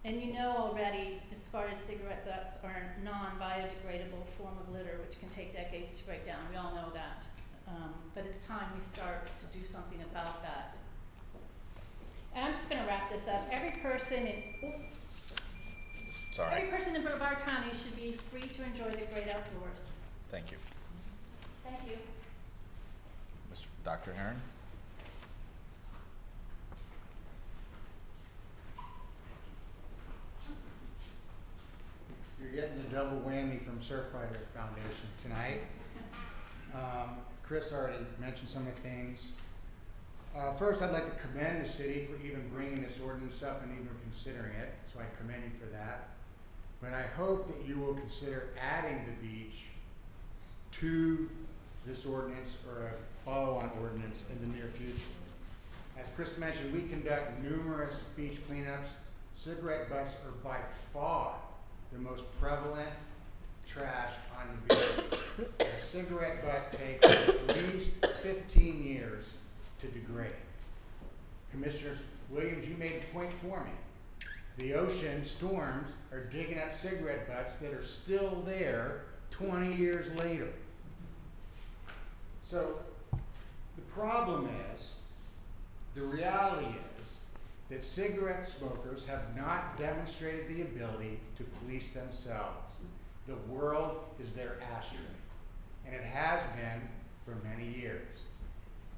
And you know already, discarded cigarette butts are a non-biodegradable form of litter which can take decades to break down. We all know that. But it's time we start to do something about that. And I'm just going to wrap this up. Every person in Brevard County should be free to enjoy the great outdoors. Thank you. Thank you. Dr. Herron? You're getting the double whammy from Surfrider Foundation tonight. Chris already mentioned some of the things. First, I'd like to commend the city for even bringing this ordinance up and even considering it, so I commend you for that. But I hope that you will consider adding the beach to this ordinance or a follow-on ordinance in the near future. As Chris mentioned, we conduct numerous beach cleanups. Cigarette butts are by far the most prevalent trash on the beach. A cigarette butt takes at least 15 years to degrade. Commissioner Williams, you made the point for me. The ocean storms are digging up cigarette butts that are still there 20 years later. So the problem is, the reality is that cigarette smokers have not demonstrated the ability to police themselves. The world is their ashtray, and it has been for many years.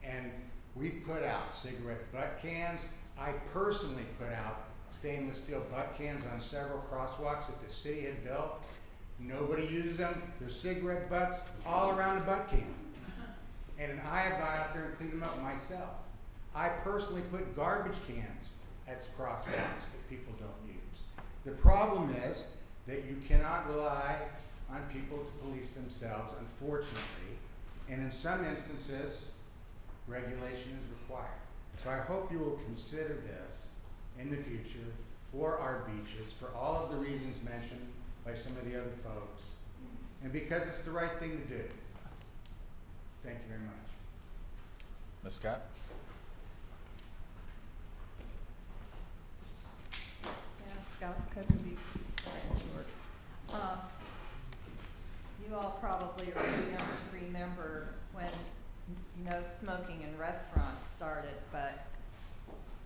And we've put out cigarette butt cans. I personally put out stainless steel butt cans on several crosswalks that the city had built. Nobody uses them. There's cigarette butts all around the butt can. And I have gone out there and cleaned them up myself. I personally put garbage cans at crosswalks that people don't use. The problem is that you cannot rely on people to police themselves, unfortunately, and in some instances, regulation is required. So I hope you will consider this in the future for our beaches, for all of the reasons mentioned by some of the other folks, and because it's the right thing to do. Thank you very much. Ms. Scott? Yeah, Scott Cook. You all probably are too young to remember when no smoking in restaurants started, but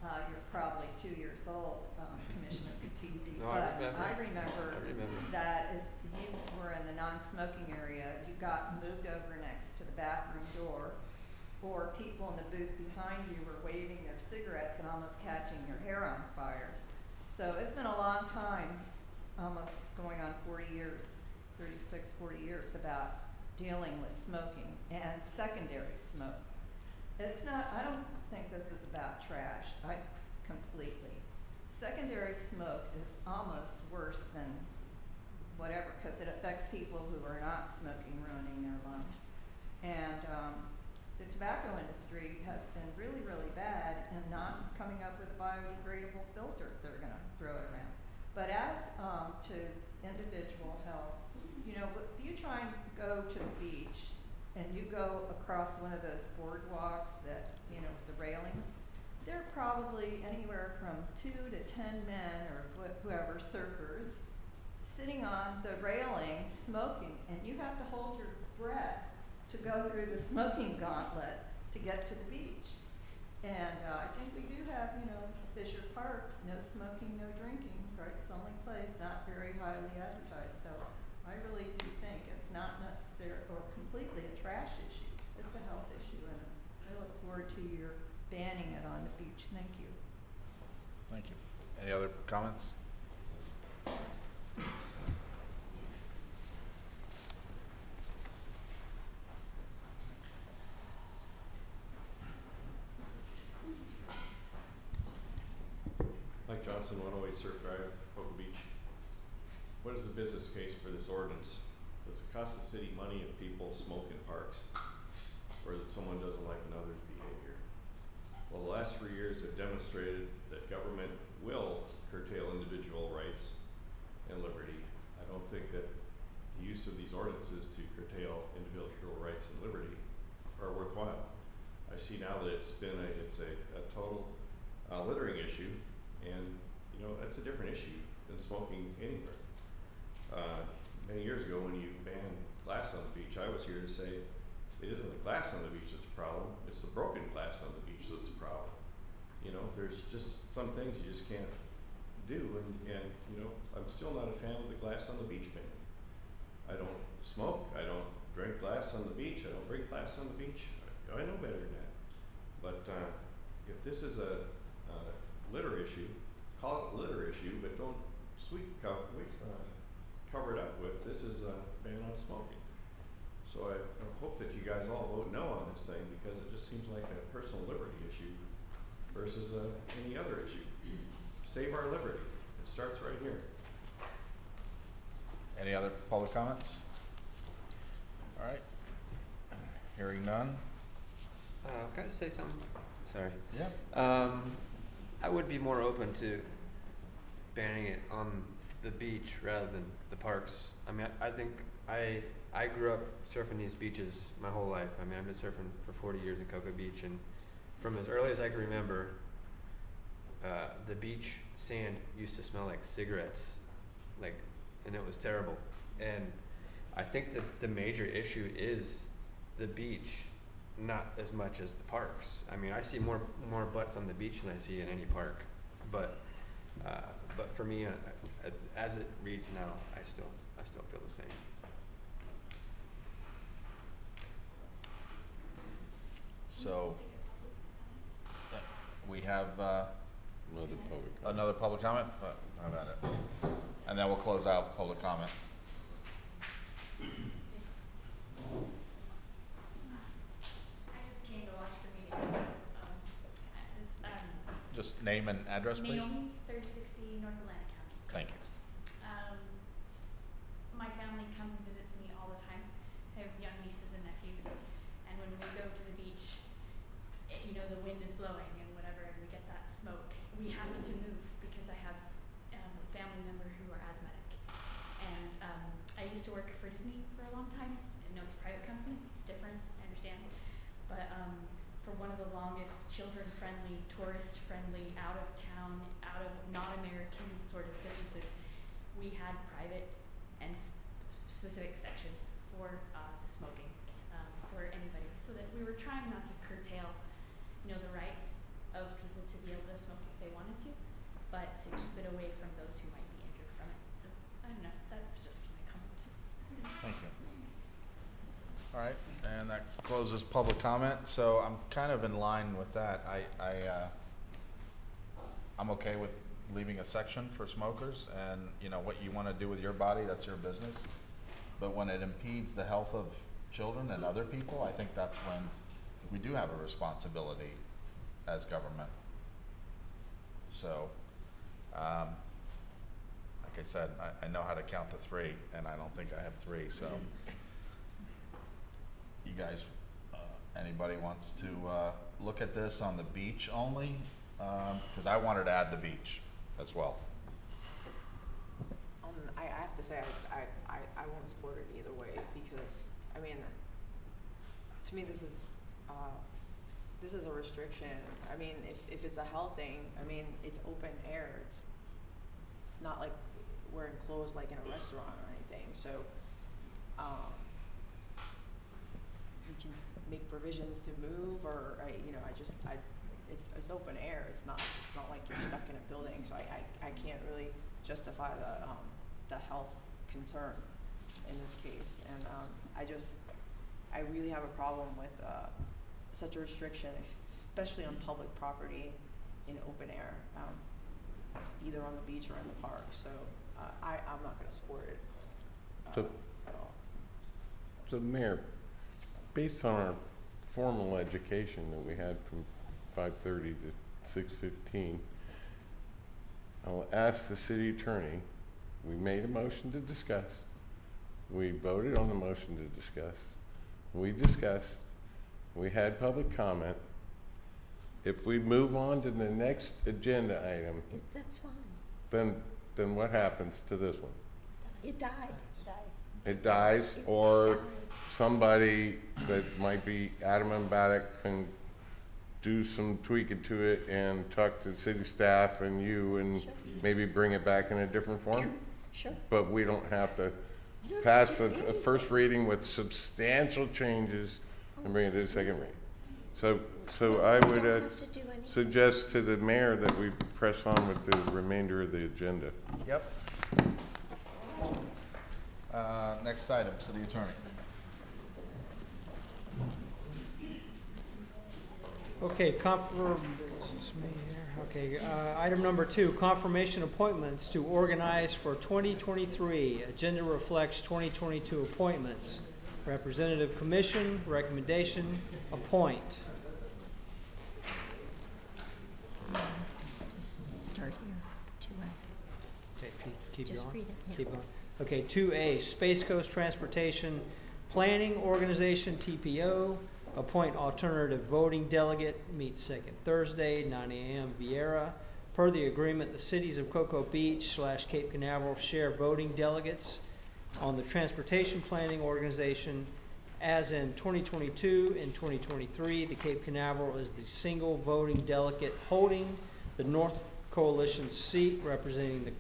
you're probably 2 years old, Commissioner Capizzi. No, but I remember. I remember that if you were in the non-smoking area, you got moved over next to the bathroom door, or people in the booth behind you were waving their cigarettes and almost catching your hair on fire. So it's been a long time, almost going on 40 years, 36, 40 years, about dealing with smoking and secondary smoke. It's not, I don't think this is about trash, completely. Secondary smoke is almost worse than whatever, because it affects people who are not smoking, ruining their lungs. And the tobacco industry has been really, really bad in not coming up with biodegradable filters that are gonna throw it around. But as to individual health, you know, if you try and go to the beach and you go across one of those boardwalks that, you know, the railings, there are probably anywhere from 2 to 10 men or whoever, surfers, sitting on the railing smoking, and you have to hold your breath to go through the smoking gauntlet to get to the beach. And I think we do have, you know, Fisher Park, no smoking, no drinking, right? It's the only place not very highly advertised. So I really do think it's not necessary or completely a trash issue. It's a health issue, and I look forward to your banning it on the beach. Thank you. Thank you. Any other comments? Mike Johnson, 108 Surf Drive, Cocoa Beach. What is the business case for this ordinance? Does it cost the city money if people smoke in parks? Or is it someone doesn't like another's behavior? Well, the last 3 years have demonstrated that government will curtail individual rights and liberty. I don't think that the use of these ordinances to curtail individual rights and liberty are worthwhile. I see now that it's a total littering issue, and you know, that's a different issue than smoking anywhere. Many years ago when you banned glass on the beach, I was here to say it isn't the glass on the beach that's a problem, it's the broken glass on the beach that's a problem. You know, there's just some things you just can't do, and you know, I'm still not a fan of the glass on the beach ban. I don't smoke, I don't drink glass on the beach, I don't bring glass on the beach. I know better than that. But if this is a litter issue, call it a litter issue, but don't cover it up with, this is a ban on smoking. So I hope that you guys all vote no on this thing, because it just seems like a personal liberty issue versus any other issue. Save our liberty. It starts right here. Any other public comments? All right. Hearing none. Can I say something? Sorry. Yeah. I would be more open to banning it on the beach rather than the parks. I mean, I think I grew up surfing these beaches my whole life. I mean, I've been surfing for 40 years in Cocoa Beach, and from as early as I can remember, the beach sand used to smell like cigarettes, and it was terrible. And I think that the major issue is the beach, not as much as the parks. I mean, I see more butts on the beach than I see in any park, but for me, as it reads now, I still feel the same. So we have Another public. Another public comment? How about it? And then we'll close out public comment. I just came to watch the meeting, so, Just name and address, please. Naomi, 3060 North Atlantic County. Thank you. My family comes and visits me all the time. I have young nieces and nephews, and when we go to the beach, the wind is blowing and whatever, and we get that smoke. We have to move because I have a family member who are asthmatic. And I used to work for Disney for a long time. I know it's a private company, it's different, I understand. But for one of the longest children-friendly, tourist-friendly, out-of-town, not-American sort of businesses, we had private and specific sections for the smoking for anybody, so that we were trying not to curtail, the rights of people to be able to smoke if they wanted to, but to keep it away from those who might be injured from it. So I don't know. That's just my comment. Thank you. All right, and that closes public comment. So I'm kind of in line with that. I'm okay with leaving a section for smokers, and what you want to do with your body, that's your business. But when it impedes the health of children and other people, I think that's when we do have a responsibility as government. So, like I said, I know how to count to 3, and I don't think I have 3. So, you guys, anybody wants to look at this on the beach only? Because I wanted to add the beach as well. I have to say, I won't support it either way, because, to me, this is a restriction. If it's a health thing, it's open air. It's not like we're enclosed like in a restaurant or anything. So, we can make provisions to move, or it's open air. It's not like you're stuck in a building. So I can't really justify the health concern in this case, and I really have a problem with such a restriction, especially on public property in open air. It's either on the beach or in the park, so I'm not going to support it at all. So Mayor, based on our formal education that we had from 5:30 to 6:15, I'll ask the city attorney. We made a motion to discuss. We voted on the motion to discuss. We discussed. We had public comment. If we move on to the next agenda item, That's fine. then what happens to this one? It died. It dies, or somebody that might be adamant about it can do some tweaking to it and talk to city staff and you, and maybe bring it back in a different form. Sure. But we don't have to pass a first reading with substantial changes and bring it to the second reading. So I would suggest to the mayor that we press on with the remainder of the agenda. Yep. Next item, city attorney. Okay, item number 2, confirmation appointments to organize for 2023. Agenda reflects 2022 appointments. Representative Commission, recommendation, appoint. Just start here. 2A. Okay, keep Just going. read it, yeah. Keep going. Okay, 2A, Space Coast Transportation Planning Organization, TPO. Appoint alternative voting delegate, meet second Thursday, 9 a.m. Viera. Per the agreement, the cities of Cocoa Beach / Cape Canaveral share voting delegates on the Transportation Planning Organization. As in 2022 and 2023, the Cape Canaveral is the single voting delegate holding the North Coalition seat representing the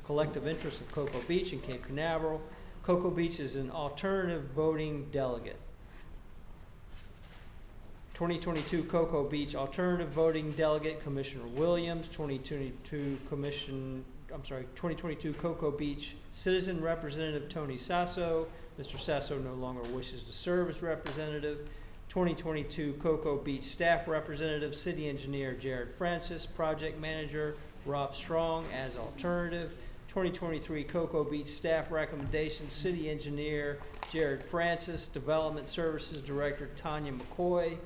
collective interests of Cocoa Beach and Cape Canaveral. Cocoa Beach is an alternative voting delegate. 2022 Cocoa Beach Alternative Voting Delegate, Commissioner Williams. 2022 Cocoa Beach Citizen Representative, Tony Sasso. Mr. Sasso no longer wishes to serve as representative. 2022 Cocoa Beach Staff Representative, City Engineer Jared Francis, Project Manager Rob Strong as alternative. 2023 Cocoa Beach Staff Recommendations, City Engineer Jared Francis, Development Services Director Tanya McCoy.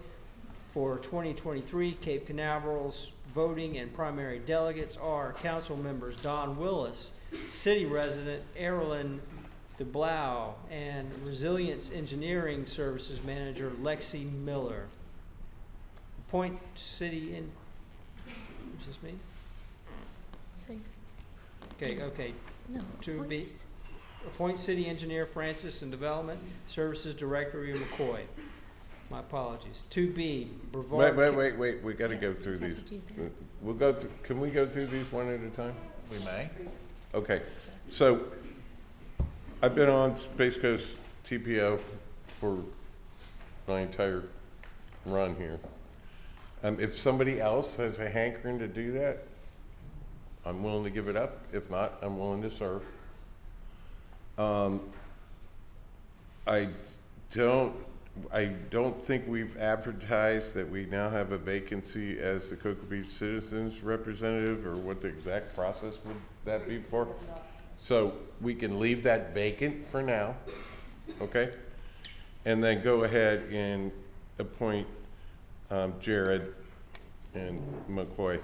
For 2023 Cape Canaveral's voting and primary delegates are council members Don Willis, city resident Erilyn DeBlau, and Resilience Engineering Services Manager Lexi Miller. Appoint city in, is this me? Say, Okay. no. To be, points. appoint city engineer Francis and Development Services Director Rhea McCoy. My apologies. 2B, Brevard. Wait, we gotta go through these. do that. We'll go through, can we go through these one at a time? We may. Okay, so I've been on Space Coast TPO for my entire run here. If somebody else has a hankering to do that, I'm willing to give it up. If not, I'm willing to serve. I don't think we've advertised that we now have a vacancy as the Cocoa Beach Citizens Representative, or what the exact process would that be for? So we can leave that vacant for now, okay? And then go ahead and appoint Jared and McCoy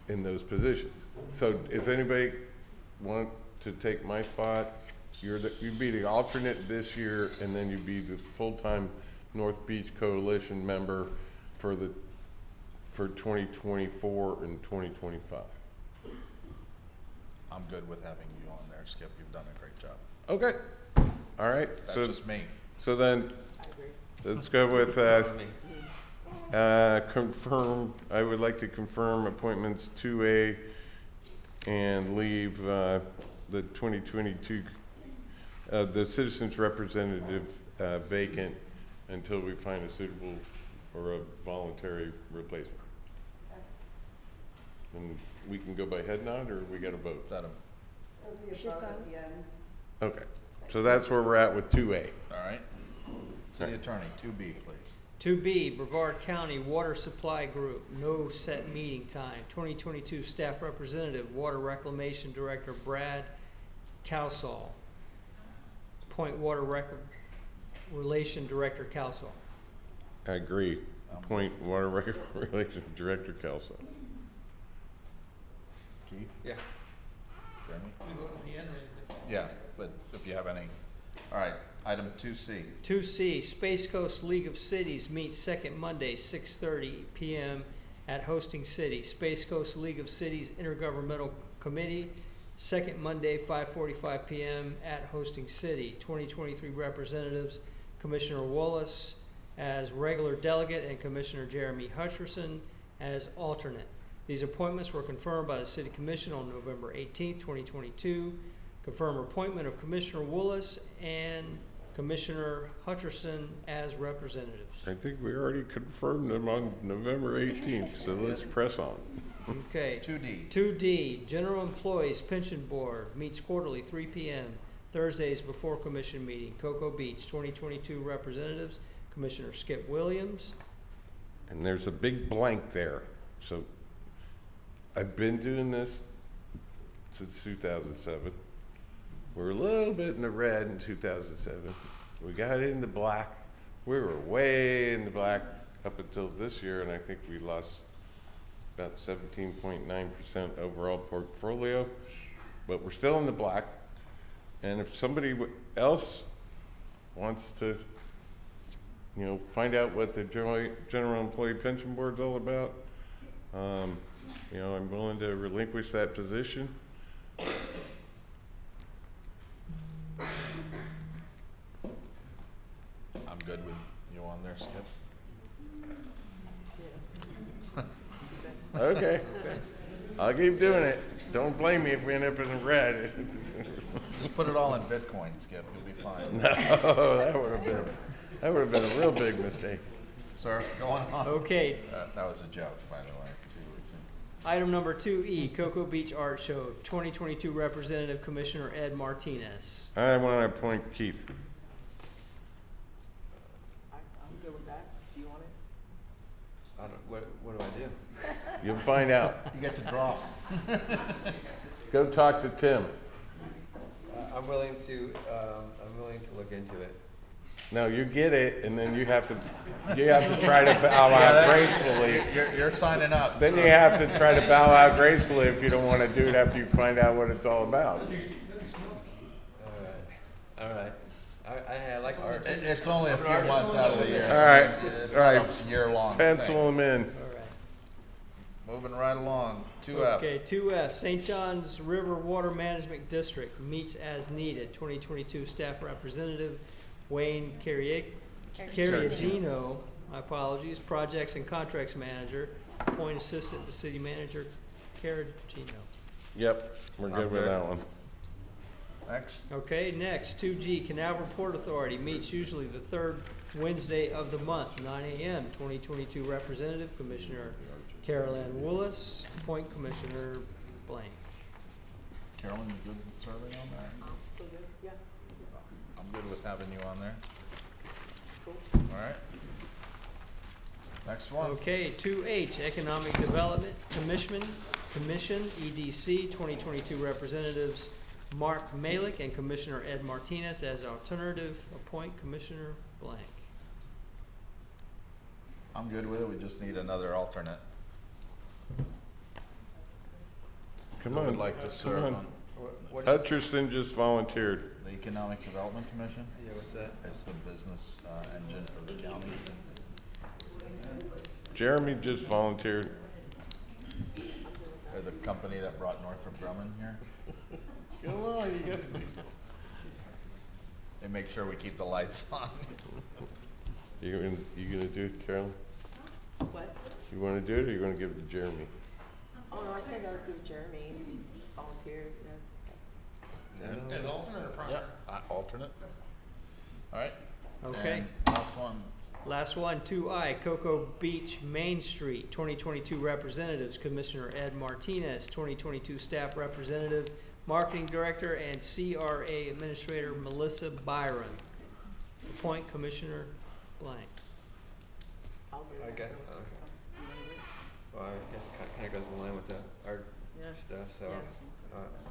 in those positions. So does anybody want to take my spot? You'd be the alternate this year, and then you'd be the full-time North Beach Coalition member for 2024 and 2025. I'm good with having you on there, Skip. You've done a great job. Okay. All right. That's So just me. So then, let's go with confirm. I would like to confirm appointments 2A and leave the 2022 the citizens representative vacant until we find a suitable or a voluntary replacement. And we can go by head nod, or we got to vote? Set 'em. Should vote. Okay, so that's where we're at with 2A. All right. City Attorney, 2B, please. 2B, Brevard County Water Supply Group, no set meeting time. 2022 Staff Representative, Water Reclamation Director Brad Cowsall. Appoint Water Relation Director Cowsall. I agree. Appoint Water Relations Director Kelso. Keith? Yeah. Jeremy? We vote at the end or anything? Yeah, but if you have any. All right, item 2C. 2C, Space Coast League of Cities meets second Monday, 6:30 p.m. at Hosting City. Space Coast League of Cities Intergovernmental Committee, second Monday, 5:45 p.m. at Hosting City. 2023 representatives, Commissioner Wallace as regular delegate and Commissioner Jeremy Hutcherson as alternate. These appointments were confirmed by the City Commission on November 18, 2022. Confirm appointment of Commissioner Wallace and Commissioner Hutcherson as representatives. I think we already confirmed them on November 18th, so let's press on. Okay. 2D. 2D, General Employees Pension Board meets quarterly, 3 p.m. Thursdays before commission meeting. Cocoa Beach, 2022 representatives, Commissioner Skip Williams. And there's a big blank there. So I've been doing this since 2007. We were a little bit in the red in 2007. We got in the black. We were way in the black up until this year, and I think we lost about 17.9% overall portfolio, but we're still in the black. And if somebody else wants to, find out what the General Employee Pension Board's all about, I'm willing to relinquish that position. I'm good with you on there, Skip. Okay, I'll keep doing it. Don't blame me if we end up in red. Just put it all in Bitcoin, Skip. You'll be fine. No, that would have been a real big mistake. Sir, go on. Okay. That was a joke, by the way. Item number 2E, Cocoa Beach Art Show, 2022 Representative Commissioner Ed Martinez. I want to appoint Keith. I'm good with that. what do I do? You'll find out. You get to draw. Go talk to Tim. I'm willing to look into it. No, you get it, and then you have to try to bow out gracefully. You're signing up. Then you have to try to bow out gracefully if you don't want to do it after you find out what it's all about. All right. I like art. It's only a few months out of the year. All right, It's all right. not a year-long Pencil thing. them in. All right. Moving right along. 2F. Okay, 2F, St. John's River Water Management District meets as needed. 2022 staff representative Wayne Carriagino, my apologies, projects and contracts manager, appoint assistant to city manager Carriagino. Yep, we're good with that one. Next. Okay, next, 2G, Canal Port Authority meets usually the third Wednesday of the month, 9 a.m. 2022 representative, Commissioner Carol Ann Willis, appoint Commissioner blank. Carolyn, you good with serving on that? Still good? Yeah. I'm good with having you on there. Cool. All right. Next one. Okay, 2H, Economic Development Commission, EDC, 2022 representatives Mark Malik and Commissioner Ed Martinez as alternative, appoint Commissioner blank. I'm good with it. We just need another alternate. Come Who on. would like to serve Come on on. Hutcherson just volunteered. the Economic Development Commission? Yeah, what's that? It's the business engine for the county. Jeremy just volunteered. They're the company that brought Northrop Grumman here. Come on, you gotta do something. They make sure we keep the lights on. You gonna do it, Carolyn? What? You wanna do it, or you gonna give it to Jeremy? Oh, no, I said that was good, Jeremy, he volunteered, yeah. As alternate or primary? Yeah, alternate. All right. Okay. And last one. Last one, 2I, Cocoa Beach Main Street, 2022 representatives, Commissioner Ed Martinez, 2022 staff representative, Marketing Director, and CRA Administrator Melissa Byron. Appoint Commissioner blank. I'll do I that. guess, well, I guess it kind of goes in line with the art Yeah. stuff, so Yes.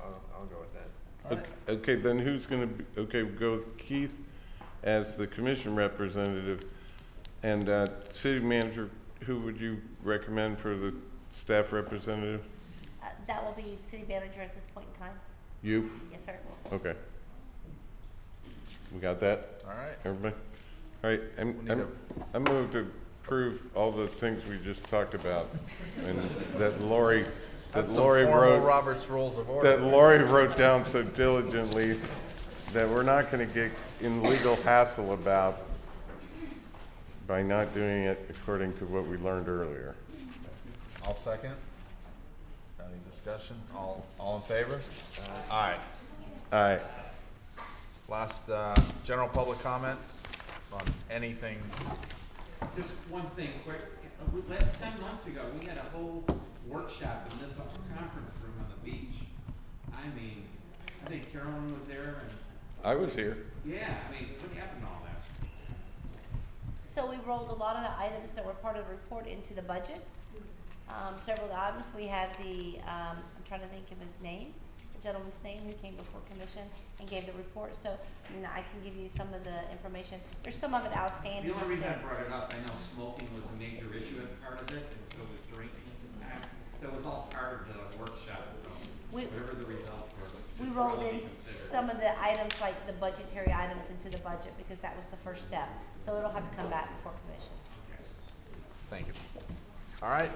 I'll go with that. All right. Okay, then who's gonna be, okay, we'll go with Keith as the commission representative. And, city manager, who would you recommend for the staff representative? That will be city manager at this point in time. You? Yes, sir. Okay. We got that? All right. Everybody? All right, I move to approve all the things we just talked about, and that Lori That's wrote. some formal Robert's Rules of Order. That Lori wrote down so diligently that we're not gonna get in legal hassle about by not doing it according to what we learned earlier. I'll second. Any discussion? All in favor? Aye. Aye. Last, general public comment on anything. Just one thing quick. 10 months ago, we had a whole workshop in this conference room on the beach. I mean, I think Carolyn was there and. I was here. Yeah, I mean, what happened to all that? So we rolled a lot of the items that were part of the report into the budget. Several of the items, we had the, I'm trying to think of his name, the gentleman's name who came before commission and gave the report. So I can give you some of the information. There's some of it outstanding. The only reason I still. brought it up, I know smoking was a major issue as part of it, and so was drinking at the time. So it was all part of the workshop, so whatever the results were. We rolled in some of the items, like the budgetary items, into the budget because that was the first step. So it'll have to come back before commission. Thank you. All right.